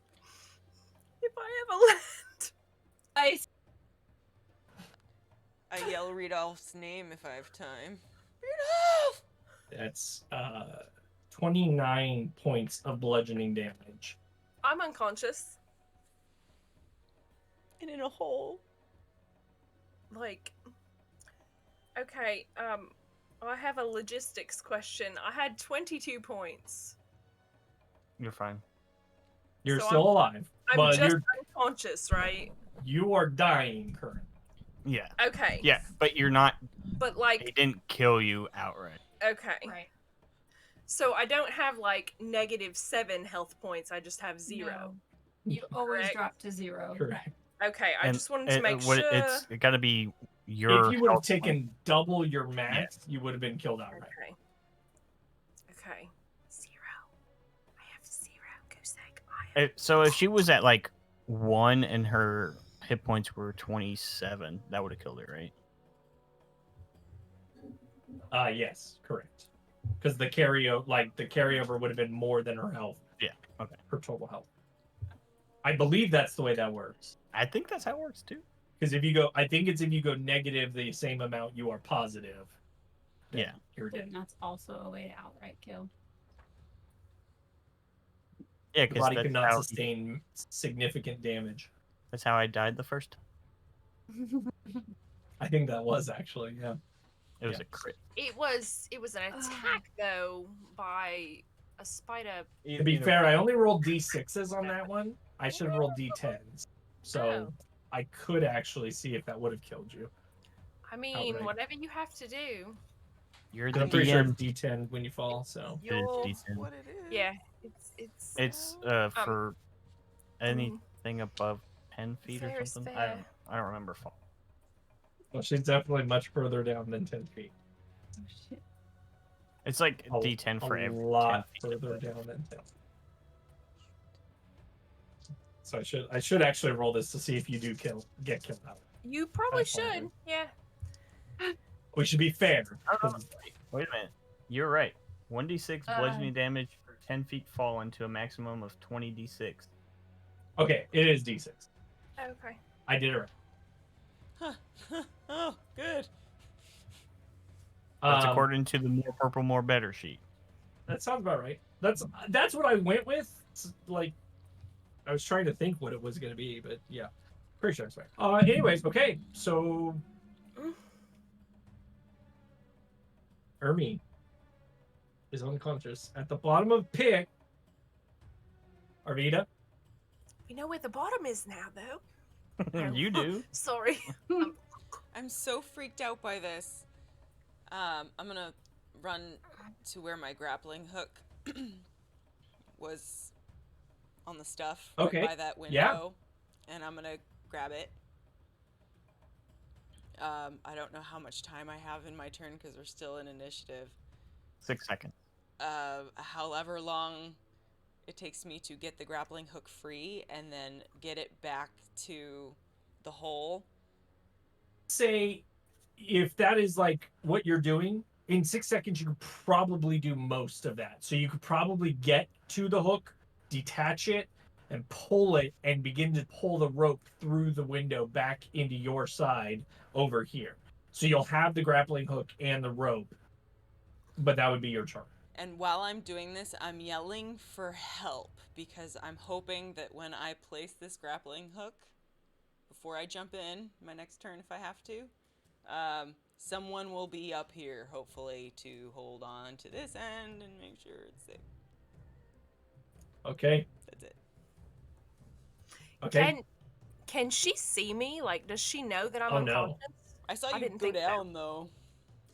If I ever land. I yell Rudolph's name if I have time. Rudolph! That's 29 points of bludgeoning damage. I'm unconscious. And in a hole. Like, okay, I have a logistics question. I had 22 points. You're fine. You're So still alive. I'm but just unconscious, right? You are dying currently. Yeah. Okay. Yeah, but you're not. But like, They didn't kill you outright. okay. Right. So I don't have like -7 health points. I just have 0. No. You always Correct. drop to 0. Correct. Okay, I just wanted to make what, sure. It's got to be your. If you would have health taken point. double your max, you would have been killed outright. Okay. Okay. 0. I have 0. Goosegg. So if she was at like 1 and her hit points were 27, that would have killed her, right? Yes, correct. Because the carryover would have been more than her health. Yeah. Okay. Her total health. I believe that's the way that works. I think that's how it works too. Because if you go negative the same amount you are positive. then Yeah. You're dead. And that's also a way to outright kill. Yeah, Your because body cannot sustain significant damage. that's how I died the first time. I think that was actually, yeah. It was Yeah. a crit. It was an attack though by a spider. To be fair, I only rolled D6s on that one. I should have rolled D10s. So Oh. I could actually see if that would have killed you. I mean, Outright. whatever you have to do. You're But the I'm pretty sure it's DM. D10 when you fall, so. It is decent. What it is. Yeah, it's It's for anything above 10 feet fair or is something. fair. I don't remember fall. Well, she's definitely much further down than 10 feet. Oh, shit. It's like A- D10 for a every 10 lot feet. further down than 10. So I should actually roll this to see if you do get killed out. You probably I follow should. you. Yeah. We should be fair. Oh, wait a minute. You're right. 1d6 bludgeoning damage for 10 feet fall into a maximum of 20d6. Okay, it is D6. Okay. I did it right. Huh. Oh, good. That's according to the More Purple, More Better sheet. That sounds about right. That's what I went with. It's like, I was trying to think what it was going to be, but yeah, pretty sure it's right. Anyways, okay, so Ermi is unconscious at the bottom of pit. Arvita, We know where the bottom is now, though. You do. Sorry. I'm so freaked out by this. I'm gonna run to where my grappling hook was on the stuff Okay. right by that window. Yeah. And I'm gonna grab it. I don't know how much time I have in my turn because we're still in initiative. 6 seconds. However long it takes me to get the grappling hook free and then get it back to the hole. say if that is like what you're doing, in 6 seconds, you could probably do most of that. So you could probably get to the hook, detach it, and pull it, and begin to pull the rope through the window back into your side over here. So you'll have the grappling hook and the rope, but that would be your turn. And while I'm doing this, I'm yelling for help because I'm hoping that when I place this grappling hook, before I jump in, my next turn if I have to, someone will be up here, hopefully, to hold on to this end and make sure it's safe. Okay. That's it. Okay. Can she see me? Like, does she know that I'm unconscious? No. I saw you go down, though.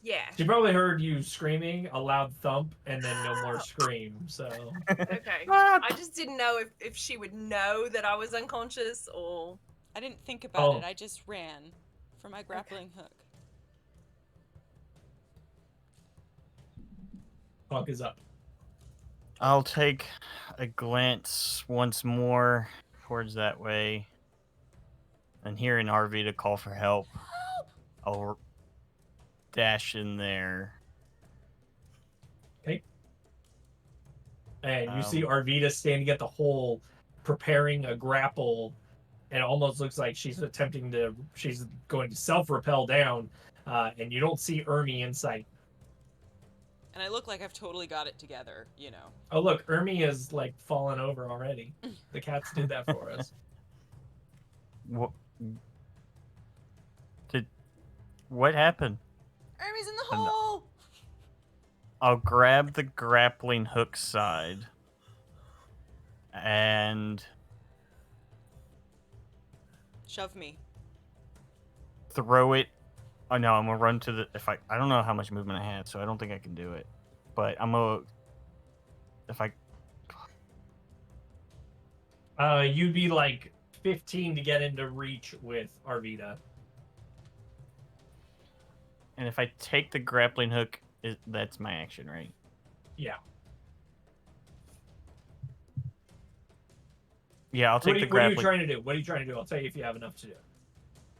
Yeah. She probably heard you screaming, a loud thump, and then no more scream, so... Okay. I just didn't know if she would know that I was unconscious, or... I didn't think about it. I just ran for my grappling hook. Hawk is up. I'll take a glance once more towards that way. And hearing Arvita call for help, I'll dash in there. Okay. And you see Arvita standing at the hole, preparing a grapple. And it almost looks like she's going to self-rappel down. And you don't see Ermi in sight. And I look like I've totally got it together, you know. Oh, look, Ermi is, like, fallen over already. The cats did that for us. What happened? Ermi's in the hole! I'll grab the grappling hook side and shove me. Throw it. Oh no, I'm gonna run to the. I don't know how much movement I had, so I don't think I can do it. But I'm gonna. You'd be like 15 to get into reach with Arvita. And if I take the grappling hook, that's my action, right? Yeah. Yeah, I'll take the grappling. What are you trying to do? What are you trying to do? I'll tell you if you have enough to do.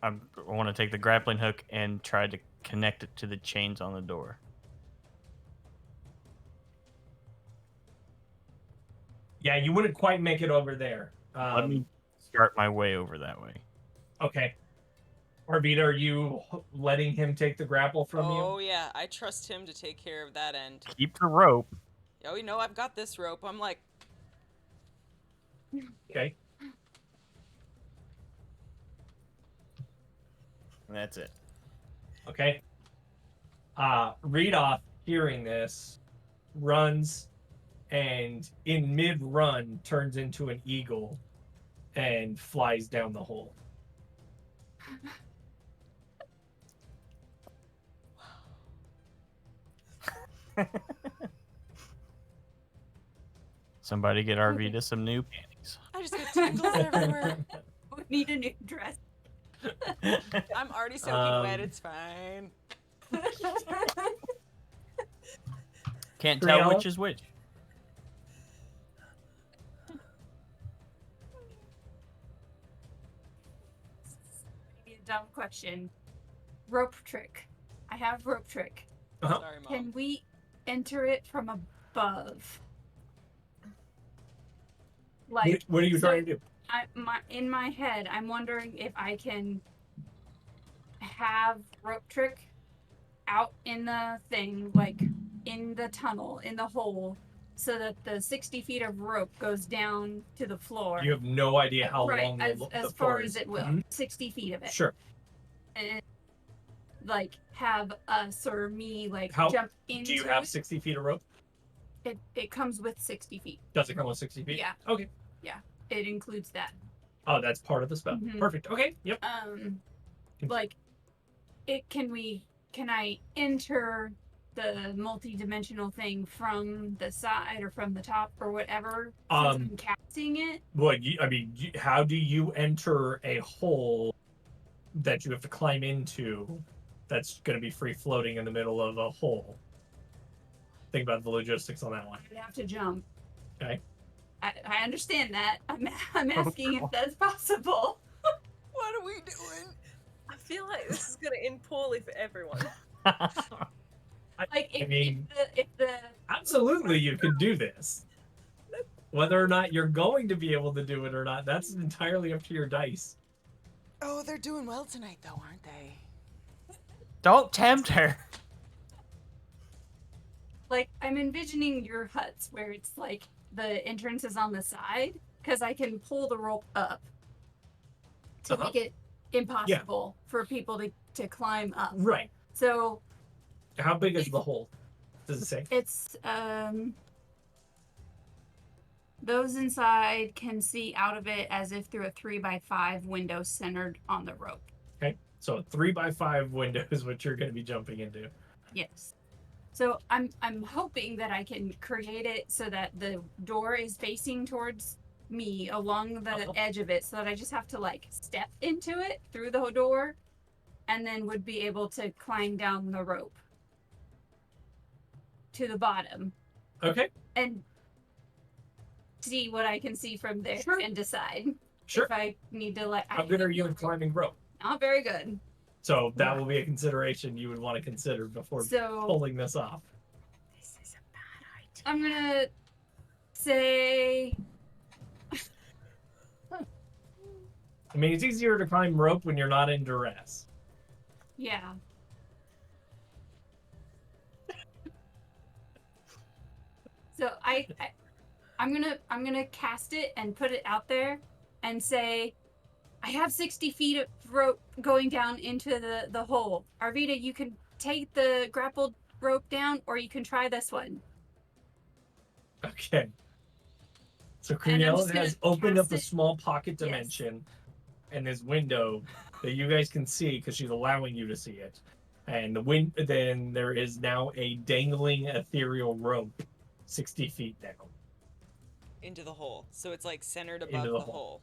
I want to take the grappling hook and try to connect it to the chains on the door. Yeah, you wouldn't quite make it over there. Let me start my way over that way. Okay. Arvita, are you letting him take the grapple from you? Oh, yeah. I trust him to take care of that end. Keep the rope. Oh, you know, I've got this rope. I'm like... Okay. And that's it. Okay. Readoff, hearing this, runs and in mid-run turns into an eagle and flies down the hole. Somebody get Arvita some new panties. I just got tingles everywhere. We need a new dress. I'm already soaking wet. It's fine. Can't tell which is which. Maybe a dumb question. Rope trick. I have rope trick. Uh-huh. Sorry, Mom. Can we enter it from above? Like, what are you trying to do? In my head, I'm wondering if I can have rope trick out in the thing, like in the tunnel, in the hole, so that the 60 feet of rope goes down to the floor. You have no idea how right, long as the far floor as is. it will. Mm-hmm. 60 feet of it. Sure. And like have us or me like jump into. Do you have 60 feet of rope? It comes with 60 feet. Does it come with 60 feet? Yeah. Okay. Yeah, it includes that. Oh, that's part of the spell. Mm-hmm. Perfect. Okay. Yep. Like, can I enter the multi-dimensional thing from the side or from the top or whatever? Since I'm casting it. How do you enter a hole that you have to climb into? That's going to be free floating in the middle of a hole. Think about the logistics on that one. I'd have to jump. Okay. I understand that. I'm asking if that's possible. What are we doing? I feel like this is going to end poorly for everyone. Like, if the absolutely, you can do this. Whether or not you're going to be able to do it or not, that's entirely up to your dice. Oh, they're doing well tonight, though, aren't they? Don't tempt her. Like, I'm envisioning your huts where it's like the entrance is on the side, because I can pull the rope up to make it impossible for people to climb up. Right. So how big is the hole? Does it say? It's those inside can see out of it as if through a 3x5 window centered on the rope. Okay. So a 3x5 window is what you're going to be jumping into. Yes. So I'm hoping that I can create it so that the door is facing towards me along the edge of it, so that I just have to like step into it through the door, and then would be able to climb down the rope to the bottom. Okay. And see what I can see from there and decide if I need to like. How good are you at climbing rope? Not very good. So that will be a consideration you would want to consider before pulling this off. This is a bad idea. I'm gonna say. I mean, it's easier to climb rope when you're not in duress. Yeah. So I'm gonna cast it and put it out there, and say, I have 60 feet of rope going down into the hole. Arvita, you can take the grappled rope down, or you can try this one. Okay. So Kriella has opened up a small pocket dimension in this window that you guys can see because she's allowing you to see it. And then there is now a dangling ethereal rope 60 feet down. Into the hole. So it's like centered above the hole.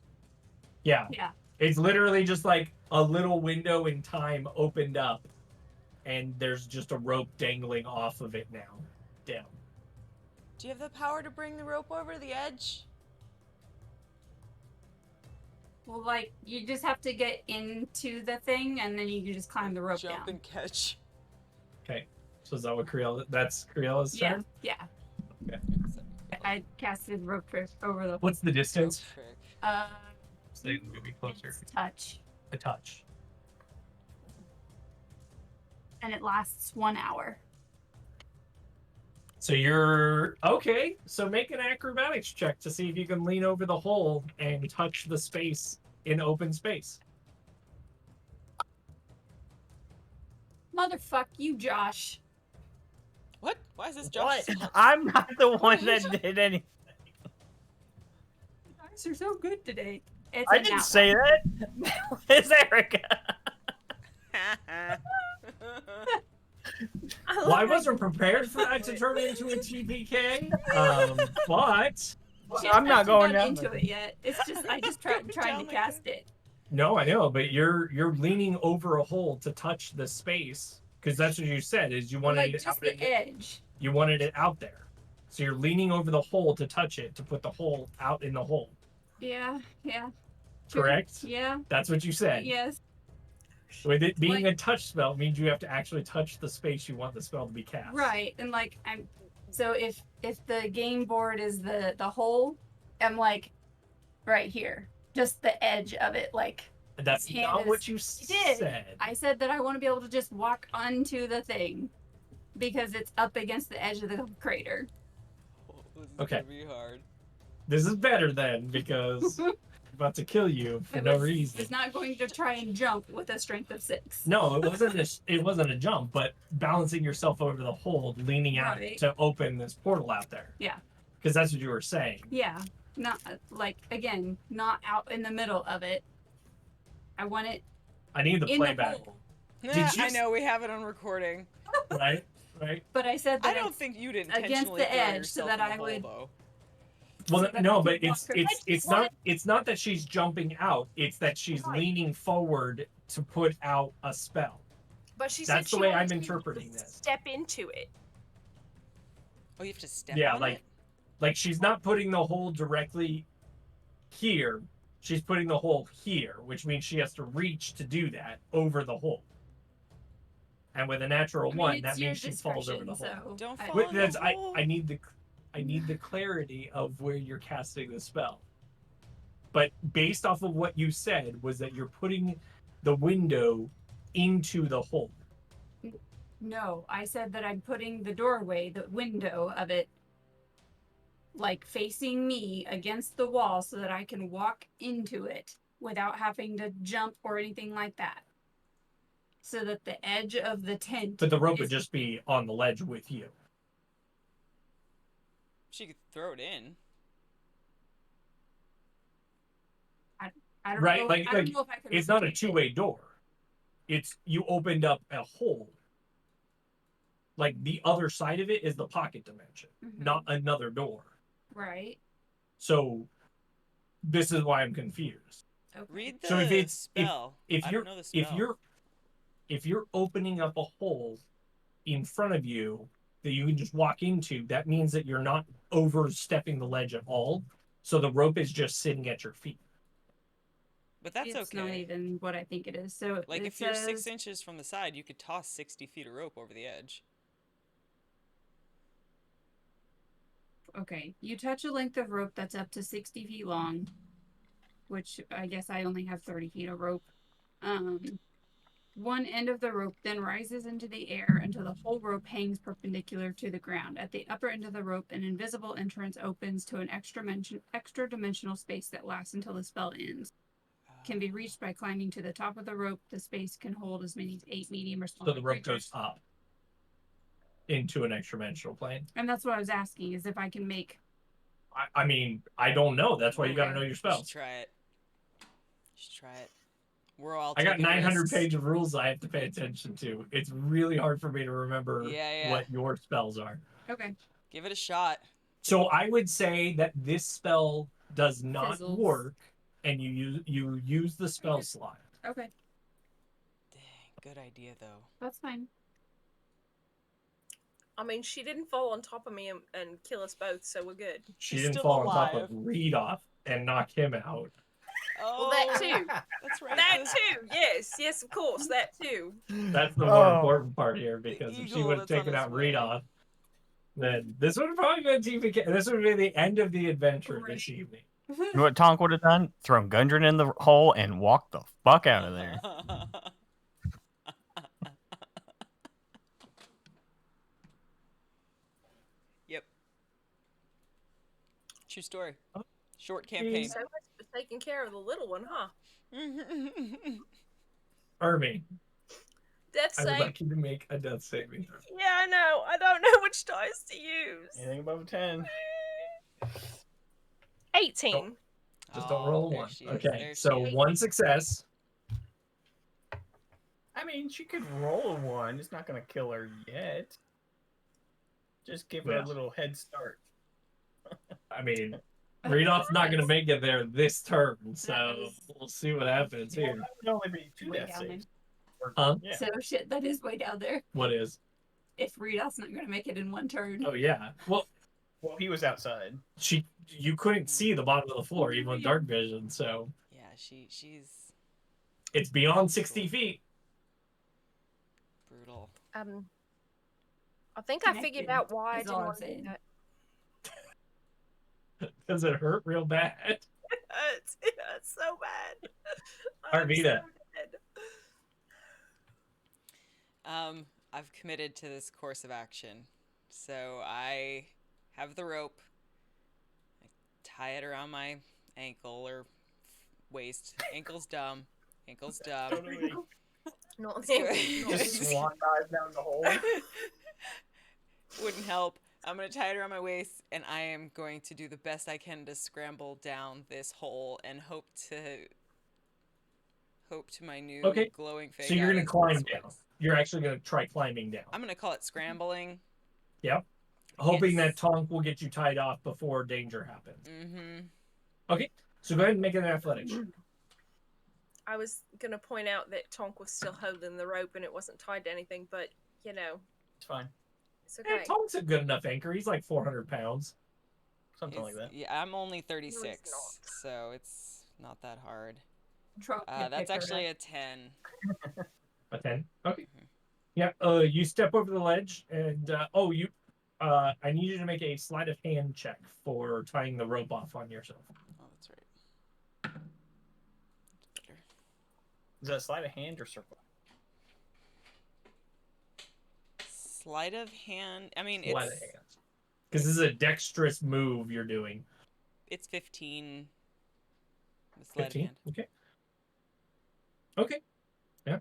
Yeah. Yeah. It's literally just like a little window in time opened up, and there's just a rope dangling off of it now. Down. Do you have the power to bring the rope over the edge? Well, like, you just have to get into the thing, and then you can just climb the rope down. Jump and catch. Okay. So is that what that's Kriella's turn? Yeah. Okay. I casted rope trick over the. What's the distance? So you can be closer. Touch. A touch. And it lasts 1 hour. So you're okay. So make an acrobatics check to see if you can lean over the hole and touch the space in open space. Motherfuck you, Josh. What? Why is this Josh? I'm not the one that did anything. You guys are so good today. I didn't say that. It's Erica. Well, I wasn't prepared for that to turn into a TPK, but I'm not going down into it yet. It's just I just trying to cast it. No, I know, but you're leaning over a hole to touch the space because that's what you said is you wanted it just the edge. You wanted it out there, so you're leaning over the hole to touch it to put the hole out in the hole. Yeah. Correct? Yeah. That's what you said. Yes. With it being a touch spell, it means you have to actually touch the space you want the spell to be cast. Right, and like so if the game board is the hole, I'm like right here, just the edge of it, like. That's not what you said. I said that I want to be able to just walk onto the thing because it's up against the edge of the crater. Oh, this is Okay. gonna be hard. This is better then because I'm about to kill you for no reason. It's not going to try and jump with a strength of 6. No, it wasn't a jump, but balancing yourself over the hole, leaning out to open this portal out there. Yeah. Because that's what you were saying. Yeah. Not like again, not out in the middle of it. I want it. I need the playback. I know we have it on recording. Right. But I said that I don't think you'd intentionally against the edge so that I would. Well, no, but it's not that she's jumping out. It's that she's leaning forward to put out a spell. But she That's said the way I'm interpreting this. Step into it. Oh, you have to step on it? Like she's not putting the hole directly here. She's putting the hole here, which means she has to reach to do that over the hole. And with a natural I mean, one, it's that your means she falls over the discretion, hole. so Don't I- fall in the That's, hole. I need the clarity of where you're casting the spell. But based off of what you said was that you're putting the window into the hole. No, I said that I'm putting the doorway, the window of it, like facing me against the wall so that I can walk into it without having to jump or anything like that. So that the edge of the tent. But the rope would just be on the ledge with you. She could throw it in. I don't Right? know. Like, I don't know if I could. It's not a two-way door. It's you opened up a hole. Like the other side of it is the pocket dimension, not another door. Right. So this is why I'm confused. Okay. Read the So if it's spell. if I you're don't know the spell. if you're opening up a hole in front of you that you can just walk into, that means that you're not overstepping the ledge at all. So the rope is just sitting at your feet. But that's It's okay. not even what I think it is. So Like it if you're says, 6 inches from the side, you could toss 60 feet of rope over the edge. okay, you touch a length of rope that's up to 60 feet long, which I guess I only have 30 feet of rope. One end of the rope then rises into the air until the whole rope hangs perpendicular to the ground. At the upper end of the rope, an invisible entrance opens to an extra dimensional space that lasts until the spell ends. Can be reached by climbing to the top of the rope. The space can hold as many as 8 medium or smaller So the rope creatures. goes up into an extra dimensional plane. And that's what I was asking, is if I can make... I mean, I don't know. That's why you got to know your You spells. should try it. You should try it. We're all I got taking 900 risks. pages of rules I have to pay attention to. It's really hard for me to remember Yeah. what your spells are. Okay. Give it a shot. So I would say that this spell does not Fizzles. work, and you use the spell slot. Okay. Dang, good idea though. That's fine. I mean, she didn't fall on top of me and kill us both, so we're good. She She's didn't still fall on top of alive. Reed off and knock him out. Oh, Well, that too. That's right. That too. Yes, of course, that too. That's the more important part here, The because if she eagle would have that's on taken its out Reed way. off, then this would have probably been TPK. This would be the end of the adventure this evening. You know what Tonk would have done? Thrown Gundren in the hole and walked the fuck out of there. Yep. True story. Short campaign. So much for taking care of the little one, huh? Ermi, Death I would save. like you to make a death saving throw. Yeah, I know. I don't know which dice to use. Anything above 10. 18. Just don't roll a there 1. she is. Okay, There so she is. 1 success. I mean, she could roll a 1. It's not going to kill her yet. Just give her Yeah. a little head start. I mean, Reedoff's not going to make it there this turn, so we'll see what happens here. That would only be 2 Way death down saves. Huh? Yeah. So shit, that is way down there. What is? If Rita's not going to make it in one turn. Oh, yeah. Well, He was outside. you couldn't see the bottom of the floor, even with dark vision, so Yeah, she's it's beyond 60 feet. brutal. I think I figured out why I is didn't all I'm want to do saying. that. Does it hurt real bad? It hurts so bad. I'm Arvita. so dead. I've committed to this course of action. So I have the rope. I tie it around my ankle or waist. Ankle's dumb. Ankle's dumb. Totally. Not Just swan dive down the hole. Wouldn't help. I'm going to tie it around my waist, and I am going to do the best I can to scramble down this hole and hope to my new glowing face. So you're going to climb down. You're actually going to try climbing down. I'm going to call it scrambling. Yep. Hoping that Tonk will get you tied off before danger happens. Mm-hmm. Okay, so go ahead and make an athletics. I was going to point out that Tonk was still holding the rope and it wasn't tied to anything, but, you know. It's fine. It's okay. Yeah, Tonk's a good enough anchor. He's like 400 pounds. Something like that. Yeah, I'm only 36, No, it's so it's not that hard. Trump could That's pick her actually up. a 10. A 10? Okay. Yeah. You step over the ledge, and I need you to make a sleight of hand check for tying the rope off on yourself. Oh, that's right. That's better. Is that sleight of hand or circle? Sleight of hand. I mean, Sleight of it's hand. Because this is a dexterous move you're doing. it's 15. The sleight 15? of hand. Okay. Okay. Yeah.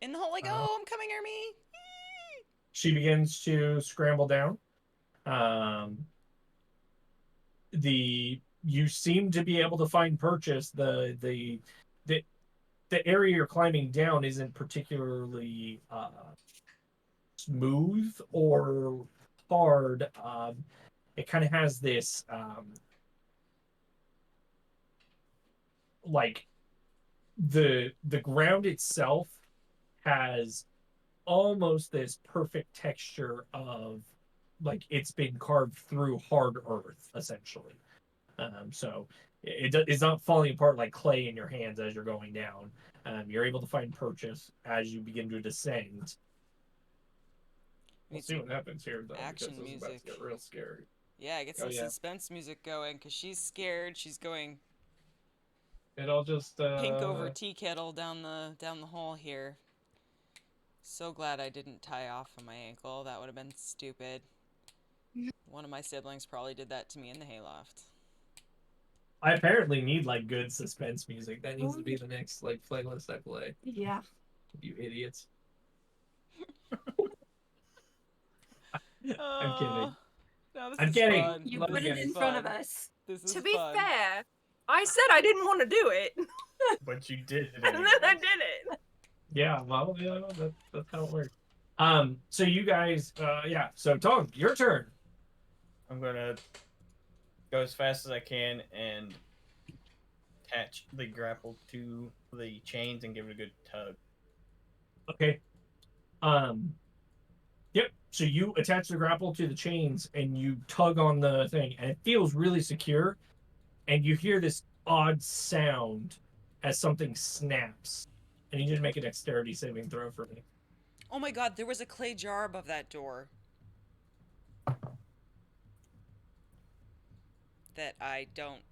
In the hole I go. I'm coming, Ermi. She begins to scramble down. You seem to be able to find purchase. The area you're climbing down isn't particularly smooth or hard. It kind of has this like the ground itself has almost this perfect texture of like it's been carved through hard earth essentially. So it's not falling apart like clay in your hands as you're going down. You're able to find purchase as you begin to descend. We'll see what happens here, though, action because this is about music. to get real scary. Yeah, get some suspense music going because she's scared. She's going. It'll just pink over tea kettle down the hall here. So glad I didn't tie off on my ankle. That would have been stupid. One of my siblings probably did that to me in the hayloft. I apparently need like good suspense music. That needs to be the next like playlist I play. Yeah. You idiots. I'm kidding. No, this I'm is kidding. fun. You Love put you it guys. in front of us. This is To be fun. fair, I said I didn't want to do it, But you did it and then anyways. I did it. Yeah, well, yeah, that's how it works. So you guys, yeah. So Tom, your turn. I'm gonna go as fast as I can and attach the grapple to the chains and give it a good tug. Okay. Yep. So you attach the grapple to the chains and you tug on the thing, and it feels really secure. And you hear this odd sound as something snaps. And you need to make a dexterity saving throw for me. Oh my god, there was a clay jar above that door. That I don't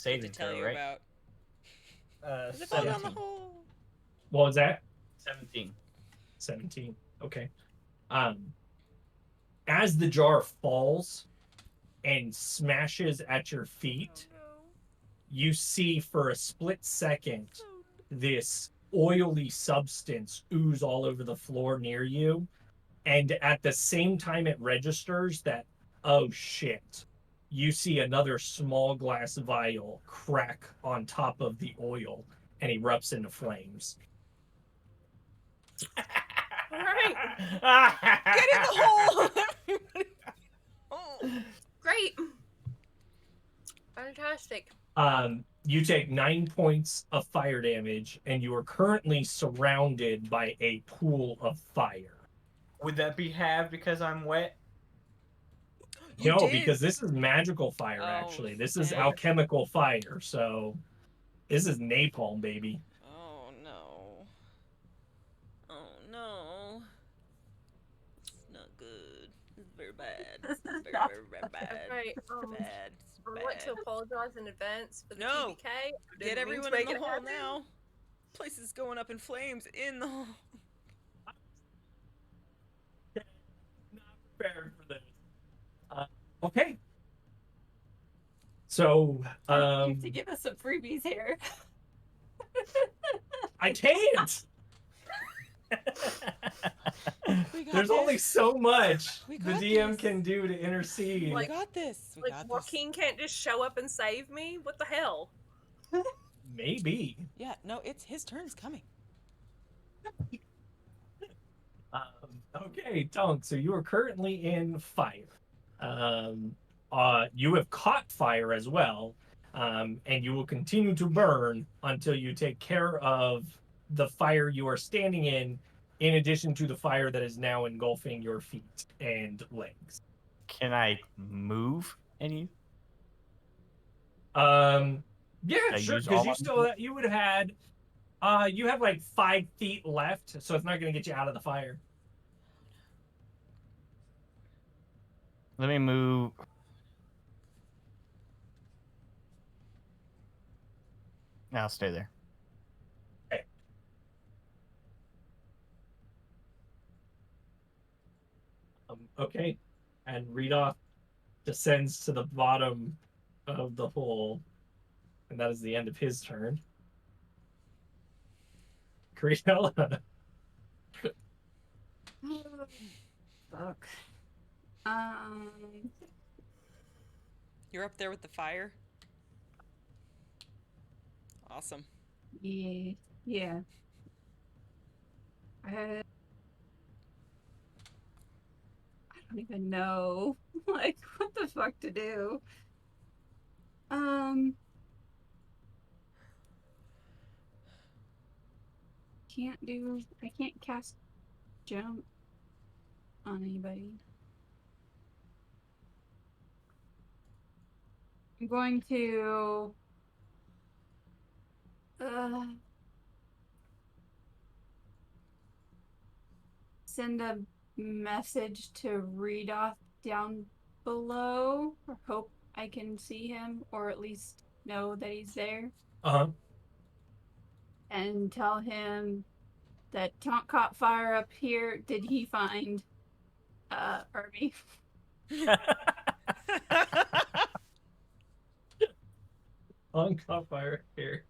need to tell you about. Does it fall down the hole? What was that? 17. 17. Okay. As the jar falls and smashes at your feet, you see for a split second this oily substance ooze all over the floor near you. And at the same time it registers that, oh shit, you see another small glass vial crack on top of the oil and erupts into flames. All right. Get in the hole! Oh, great. Fantastic. You take 9 points of fire damage, and you are currently surrounded by a pool of fire. Would that be halved because I'm wet? No, because this is magical fire, actually. This is alchemical fire, so this is napalm, baby. Oh, no. Oh, no. It's not good. It's very bad. It's very, very bad. Right. Bad. I'd like to apologize in advance for the No. TBK. Get everyone in the hole now. Place is going up in flames in the hole. Not prepared for this. Okay. So, you have to give us some freebies here. I can't. There's only so much the DM can do to intercede. We got this. Like Joaquin can't just show up and save me? What the hell? Maybe. Yeah, no, it's his turn's coming. Okay, Tonk, so you are currently in fire. You have caught fire as well, and you will continue to burn until you take care of the fire you are standing in addition to the fire that is now engulfing your feet and legs. Can I move any? Yeah, sure, because you would have had You have like 5 feet left, so it's not going to get you out of the fire. Let me move. I'll stay there. Okay. Okay. And Redoff descends to the bottom of the hole, and that is the end of his turn. Creella. Fuck. You're up there with the fire? Awesome. Yeah. I don't even know, like, what the fuck to do. I can't cast jump on anybody. I'm going to send a message to Redoff down below, or hope I can see him, or at least know that he's there. And tell him that Tonk caught fire up here. Did he find Irby? Tonk caught fire here.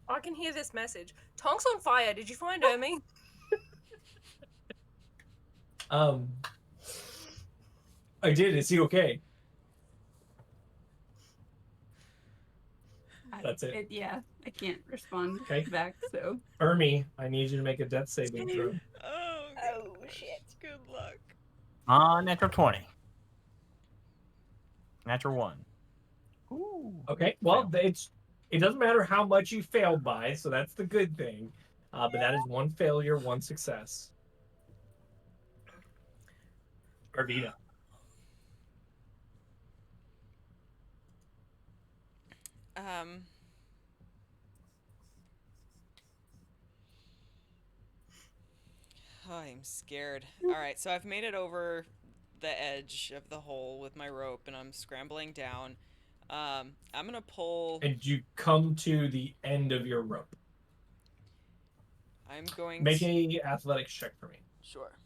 I can hear this message. Tonk's on fire. Did you find Ermi? I did. Is he okay? That's it. Yeah, I can't respond back, so. Ermi, I need you to make a death saving throw. Oh, shit. Good luck. Natural 20. Natural 1. Ooh. Okay, well, it doesn't matter how much you failed by, so that's the good thing. But that is 1 failure, 1 success. Arvita. Oh, I'm scared. All right, so I've made it over the edge of the hole with my rope, and I'm scrambling down. I'm gonna pull. And you come to the end of your rope. I'm going Make to a athletics check for me. Sure.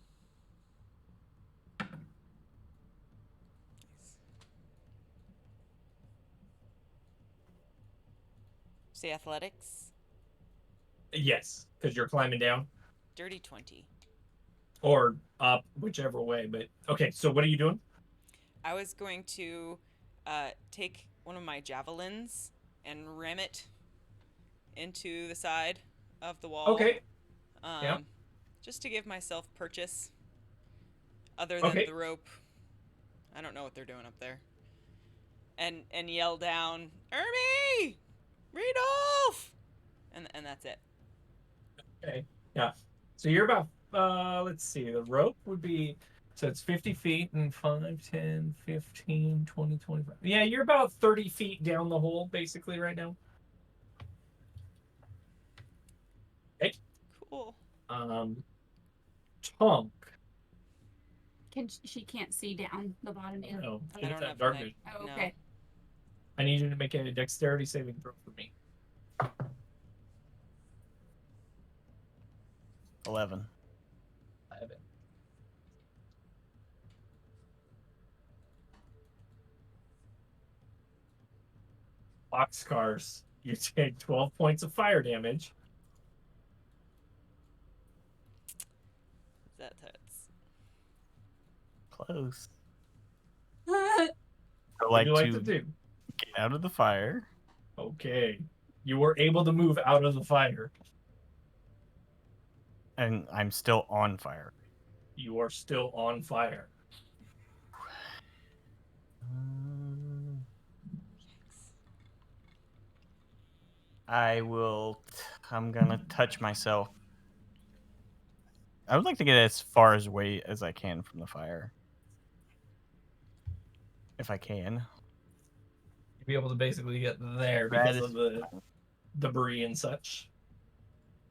Say athletics? Yes, because you're climbing down. Dirty 20. Or up, whichever way. But okay, so what are you doing? I was going to take one of my javelins and ram it into the side of the wall. Okay. Yeah. Just to give myself purchase. Other than the rope. I don't know what they're doing up there. And yell down, Ermi! Rudolph! And that's it. Okay. Yeah. So you're about let's see, the rope would be, so it's 50 feet and 5, 10, 15, 20, 25. Yeah, you're about 30 feet down the hole basically right now. Okay. Cool. Tonk. She can't see down the bottom yet. No, I don't have dark night. Oh, okay. No. I need you to make a dexterity saving throw for me. 11. 11. Boxcars. You take 12 points of fire damage. That hurts. Close. What would you like to do? Get out of the fire. Okay. You were able to move out of the fire. And I'm still on fire. You are still on fire. I'm gonna touch myself. I would like to get as far away as I can from the fire. If I can. You'll be able to basically get there because of the debris and such.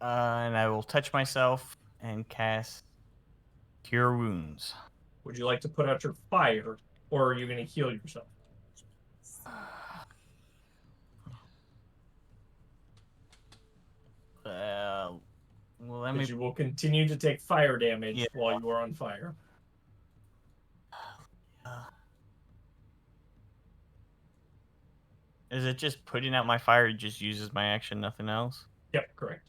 And I will touch myself and cast Cure Wounds. Would you like to put out your fire, or are you going to heal yourself? Well, let me. You will continue to take fire damage while you are on fire. Is it just putting out my fire? It just uses my action, nothing else? Yep, correct.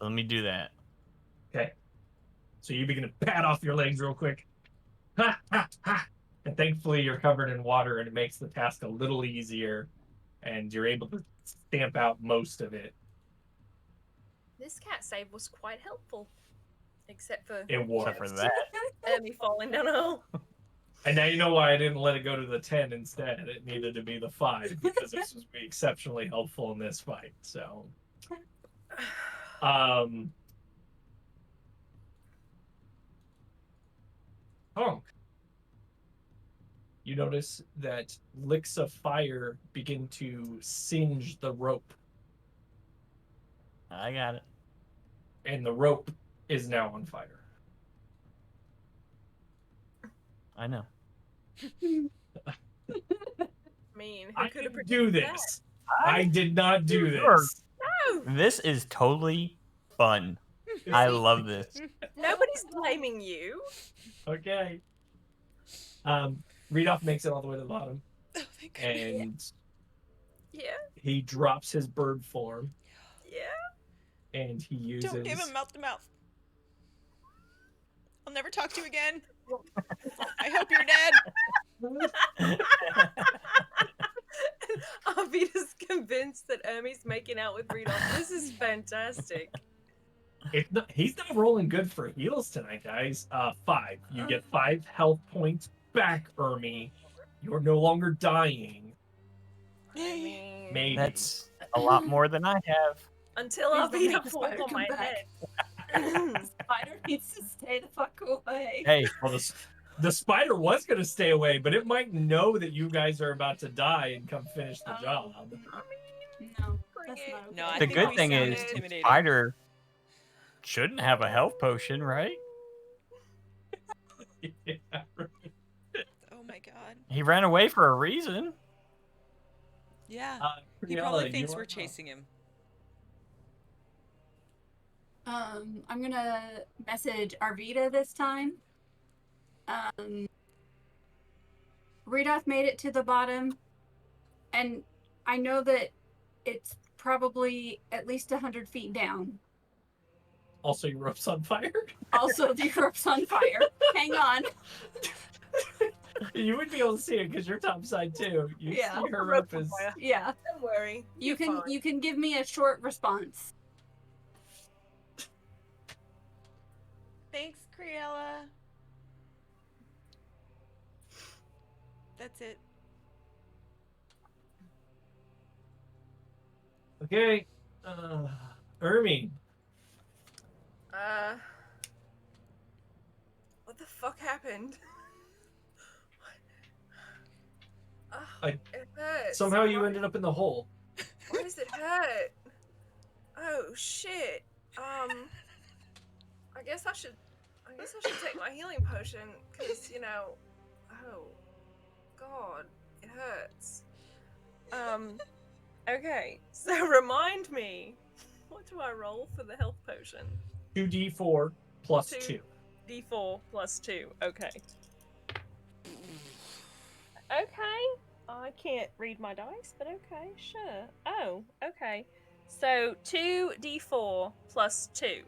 Let me do that. Okay. So you begin to pat off your legs real quick. Ha, ha, ha. And thankfully you're covered in water, and it makes the task a little easier, and you're able to stamp out most of it. This cat save was quite helpful. Except for that. And me falling down a hole. And now you know why I didn't let it go to the 10 instead. It needed to be the 5 because this was be exceptionally helpful in this fight. So, Honk. You notice that licks of fire begin to singe the rope. I got it. And the rope is now on fire. I know. I didn't do this. I did not do this. No. This is totally fun. I love this. Nobody's blaming you. Okay. Readoff makes it all the way to the bottom. Oh, thank God. And he drops his bird form. Yeah. And he uses... Don't give him mouth to mouth. I'll never talk to you again. I hope you're dead. Arvida's convinced that Ermi's making out with Readoff. This is fantastic. He's not rolling good for heals tonight, guys. 5. You get 5 health points back, Ermi. You're no longer dying. Maybe. That's a lot more than I have. Until Arvida falls on my head. Spider needs to stay the fuck away. Hey, well, the spider was going to stay away, but it might know that you guys are about to die and come finish the job. No, that's not okay. No, I the think good we thing sound is, intimidating. Spider shouldn't have a health potion, right? Yeah, right. Oh my God. He ran away for a reason. Yeah. He Priella, probably thinks you we're are chasing him. I'm gonna message Arvida this time. Readoff made it to the bottom, and I know that it's probably at least 100 feet down. Also, your rope's on fire? Also, the rope's on fire. Hang on. You would be able to see it because you're topside too. You see her rope is... Yeah. Don't worry. You can give me a short response. Thanks, Criella. That's it. Okay. Ermi. What the fuck happened? It hurts. Somehow you ended up in the hole. Why does it hurt? Oh shit. I guess I should take my healing potion because oh God, it hurts. Okay, so remind me, what do I roll for the health potion? 2d4 plus 2. D4 plus 2. Okay. Okay. I can't read my dice, but okay, sure. Oh, okay. So 2d4 plus 2.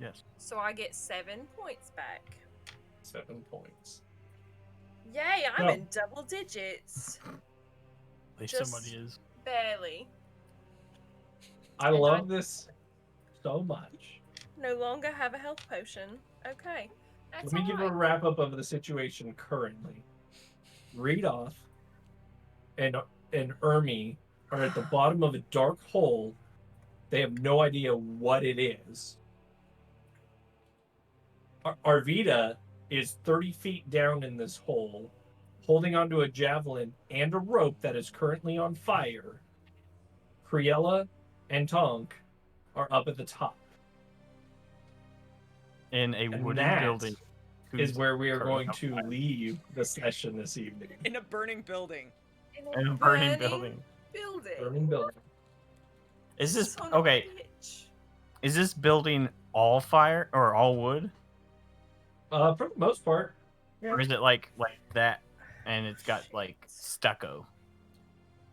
Yes. So I get 7 points back. 7 points. Yay, I'm in double digits. At least Just somebody is. barely. I love this so much. No longer have a health potion. Okay. That's Let me give a wrap up of the situation currently. Readoff and Ermi are at the bottom of a dark hole. They have no idea what it is. Arvida is 30 feet down in this hole, holding onto a javelin and a rope that is currently on fire. Criella, and Tonk are up at the top. In a And wooden that building. is where we are currently going on to fire. leave the session this evening. In a burning building. In a burning building. Burning building. Is this Son of a okay? bitch. Is this building all fire or all wood? For the most part. Or is it like that and it's got like stucco?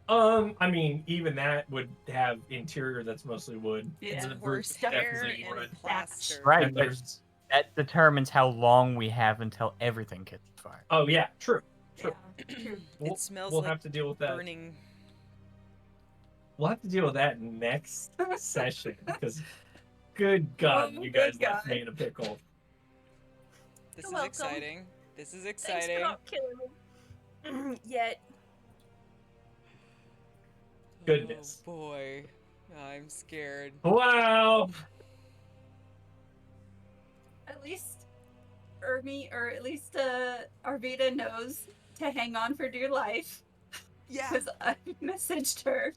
I mean, even that would have interior that's mostly wood. Yeah. The Horse roof hair definitely and wood. plaster. Right, And but there's that determines how long we have until everything catches fire. oh yeah, true. True. True. We'll, It smells we'll like have to deal with that. burning. We'll have to deal with that next session because, good God, Oh, you guys good left God. me in a pickle. This You're is welcome. exciting. This is Thanks exciting. for not killing me. Yet. Goodness. Oh boy. I'm scared. Wow. At least Ermi, or at least Arvita knows to hang on for dear life. Yeah. Because I messaged her.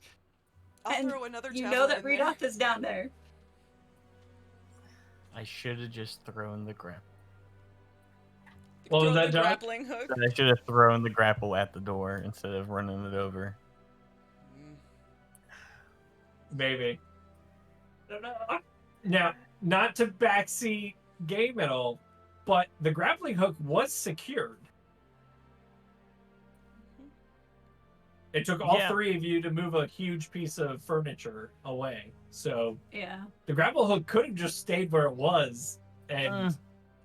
I'll and throw another You javelin know that in there. Redoth is down there. I should have just thrown the grapple. What was Throw that, the John? grappling hook. I should have thrown the grapple at the door instead of running it over. Mm. Maybe. I don't know. Now, not to backseat game at all, but the grappling hook was secured. It took all three of you to move a huge piece of furniture away. So Yeah. the grapple hook could have just stayed where it was and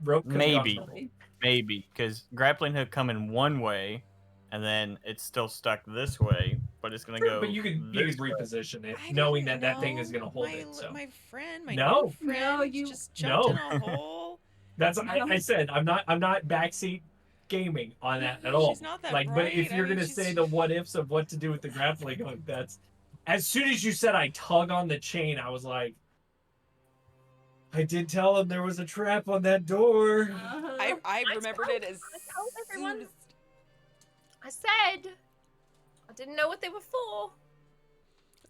rope could have Maybe. gone through. Maybe, because grappling hook come in one way, and then it's still stuck this way, but it's gonna True, go. but you could this way. reposition it, I knowing didn't that thing is know. going to hold my, it. So my friend, my No. new friend, No, you- just jumped No. in a hole. that's No. I said I'm not backseat gaming on that at all. She's not that Like, bright. but if I you're mean, gonna she's- say the what ifs of what to do with the grappling hook, that's as soon as you said I tug on the chain, I was like, I did tell him there was a trap on that door. I remembered it as told everyone. soon as I said I didn't know what they were for.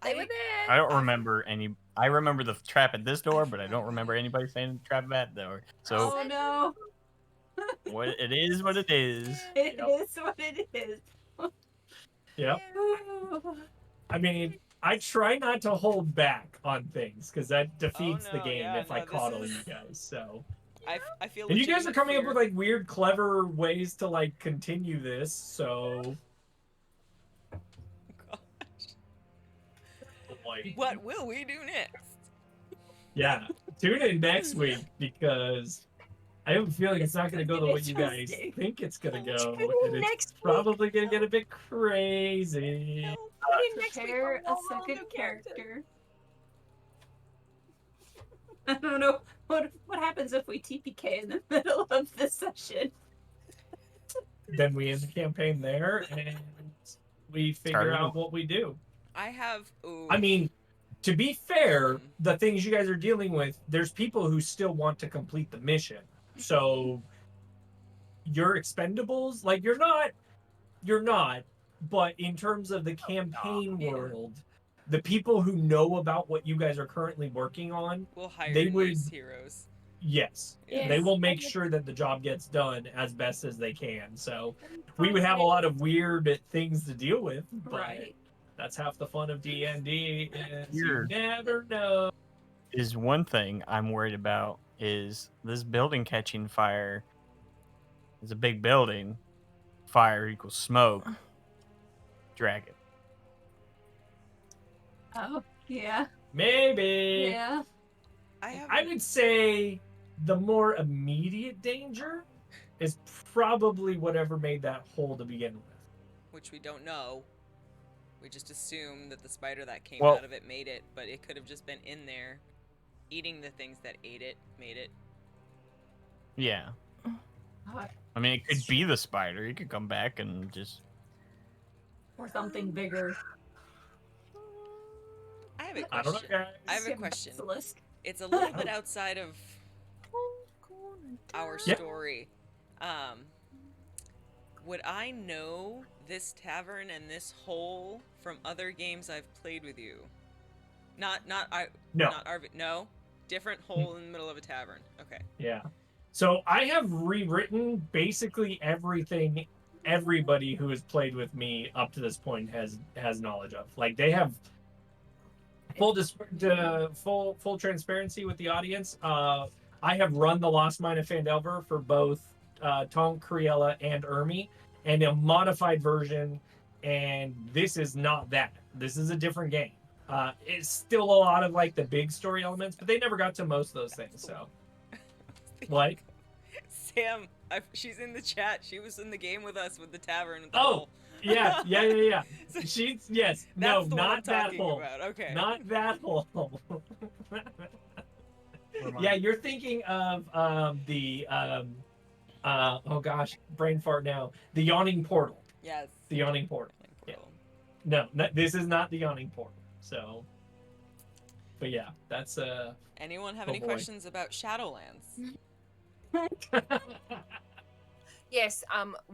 They were there. I don't remember any. I remember the trap at this door, but I don't remember anybody saying trap at that door. So Oh no. what it is, what it is. It Yep. is what it is. Yep. I mean, I try not to hold back on things because that defeats the no, game yeah, if I no, this coddle is- you guys. So, I feel. and you guys are legitimate coming up fear. with like weird, clever ways to like continue this. So, like, What will we do next? yeah, tune in next week because I have a feeling it's not going to go the way you guys Interesting. think it's going to go, Tune in and it's next week. probably going to get a bit crazy. Next week Prepare for a whole second new character. I don't know what happens if we TPK in the middle of the session. Then we end the campaign there, and we figure Start out what we do. I have. Ooh. I mean, to be fair, the things you guys are dealing with, there's people who still want to complete the mission. So you're expendables. Like you're not. But in terms of the campaign Yeah. world, the people who know about what you guys are currently working on, we'll hire they these would- heroes. yes, Yes. they will make sure that the job gets done as best as they can. So we would have a lot of weird things to deal with, but Right. that's half the fun of D&D. Is you Here. never know. Is one thing I'm worried about is this building catching fire. It's a big building. Fire equals smoke. Dragon. Oh, yeah. Maybe. Yeah. I would say the more immediate danger is probably whatever made that hole to begin with. Which we don't know. We just assume that the spider that came Well- out of it made it, but it could have just been in there, eating the things that ate it, made it. Yeah. Oh, I mean, it could be the spider. He could come back and just. or something bigger. I have a I don't know, question. guys. I have a question. Basilisk. It's a little bit outside of our Yeah. story. Would I know this tavern and this hole from other games I've played with you? No. Not RV. No. Different hole in the middle of a tavern. Okay. Yeah. So I have rewritten basically everything everybody who has played with me up to this point has knowledge of. Like they have full transparency with the audience. I have run the Lost Mine of Phandelver for both Tonk, Criella, and Ermi, and a modified version. And this is not that. This is a different game. It's still a lot of like the big story elements, but they never got to most of those things. So, what? Sam, she's in the chat. She was in the game with us with the tavern. With the Oh, hole. yeah. She's yes. No, not that hole. About. Okay. Not that hole. Yeah, you're thinking of the oh gosh, brain fart now. The yawning portal. Yes. The yawning portal. Yeah. No, this is not the yawning portal. So, but yeah, that's Anyone have any questions about Shadowlands? Yes.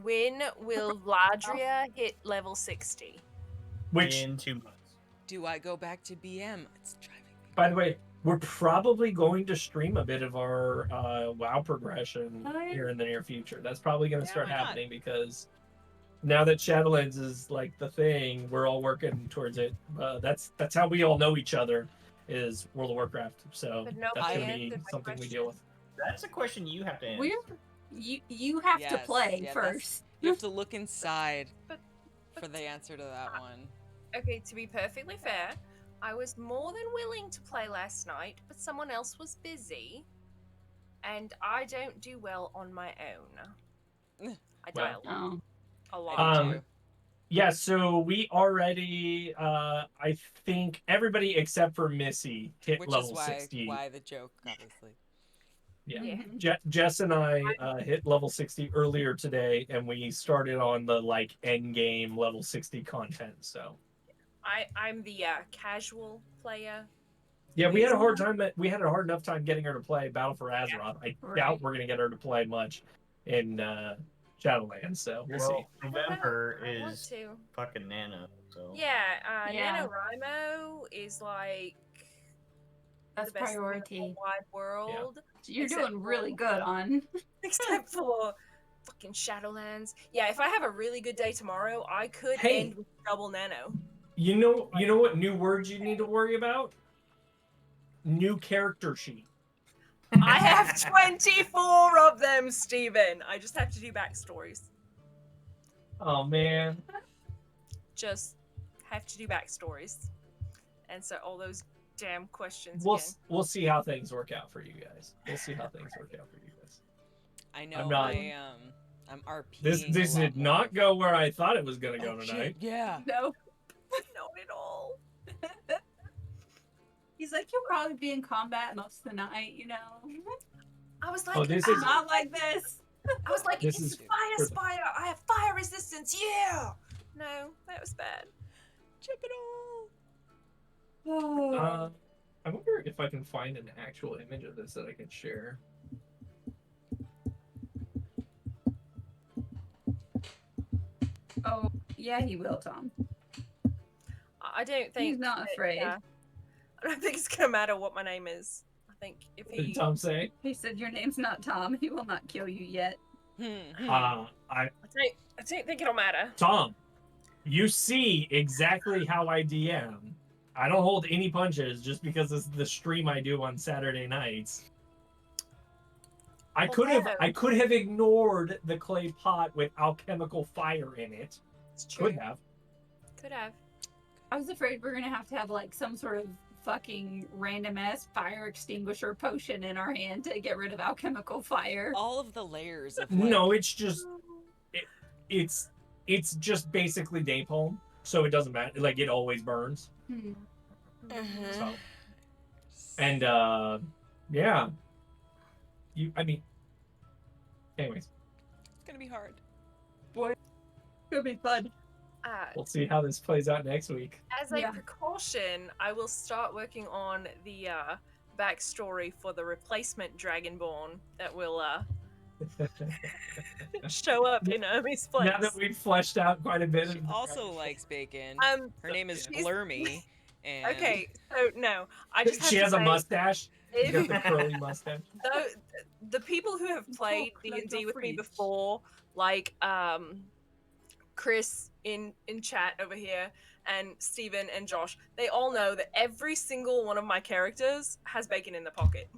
When will Ladria hit level 60? Which in 2 months. Do I go back to BM? It's driving me. By the way, we're probably going to stream a bit of our WoW progression here in the near future. That's probably going to start happening because now that Shadowlands is like the thing, we're all working towards it. That's how we all know each other is World of Warcraft. So that's going to be something we deal with. That's a question you have to answer. You have to play first. You have to look inside for the answer to that one. Okay, to be perfectly fair, I was more than willing to play last night, but someone else was busy, and I don't do well on my own. I die a lot. Yeah, so we already, I think everybody except for Missy hit level 60. Why the joke, obviously. Yeah. Jess and I hit level 60 earlier today, and we started on the like end game level 60 content. So I'm the casual player. Yeah, we had a hard enough time getting her to play Battle for Azeroth. I doubt we're gonna get her to play much in Shadowlands. So we'll see. November is fucking Nano. So NaNoWriMo is like that's the best priority. In the wide world. Yeah. You're doing really good on. Except for fucking Shadowlands. Yeah, if I have a really good day tomorrow, I could end with double Nano. You know what new words you need to worry about? New character sheet. I have 24 of them, Steven. I just have to do backstories. Oh man. Just have to do backstories. And so all those damn questions We'll see how things work out for you guys. We'll see how things work out for you guys. I know I'm RPing. This did not go where I thought it was gonna go tonight. Shit, yeah. No. Not at all. He's like, you'll probably be in combat most of the night, you know. I was like, I'm not like this. I was like, it's fire spire. I have fire resistance. Yeah. No, that was bad. Chip it all. I wonder if I can find an actual image of this that I can share. Oh, yeah, he will, Tom. I don't think he's not afraid. I don't think it's gonna matter what my name is. I think if What did Tom say? He said your name's not Tom. He will not kill you yet. I don't think it'll matter. Tom, you see exactly how I DM. I don't hold any punches just because it's the stream I do on Saturday nights. I could have ignored the clay pot with alchemical fire in it. It's true. Could have. I was afraid we're gonna have to have like some sort of fucking random ass fire extinguisher potion in our hand to get rid of alchemical fire. All of the layers of No, it's just it's just basically napalm, so it doesn't matter. Like it always burns. So, and yeah, anyways, it's gonna be hard. Boy, it's gonna be fun. We'll see how this plays out next week. As a precaution, I will start working on the backstory for the replacement Dragonborn that will show up in Ermi's place. Now that we've fleshed out quite a bit. She also likes bacon. Her name is Blurmy, And Okay, so no, I just have She to has a say, mustache. She got the if curly mustache. the people who have played D&D with me before, like Chris in chat over here, and Steven and Josh, they all know that every single one of my characters has bacon in the pocket.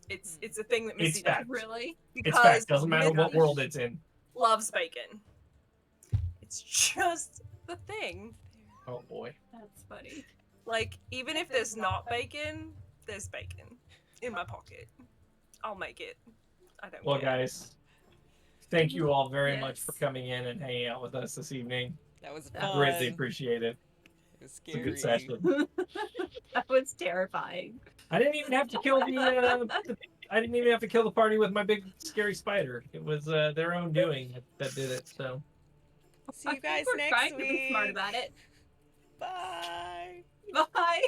It's a thing that Missy It's does. fact. Really? It's Because fact. Doesn't matter what Missy world it's in. loves bacon. It's just the thing. Oh boy. That's funny. Like, even if there's not bacon, there's bacon in my pocket. I'll make it. I don't Well, care. guys, thank you all very Yes. much for coming in and hanging out with us this evening. that was That fun. Greatly appreciate it. It was It's a good scary. session. That was terrifying. I didn't even have to kill I didn't even have to kill the party with my big scary spider. It was their own doing that did it. So See you guys We're next trying week. to be smart about it. Bye. Bye.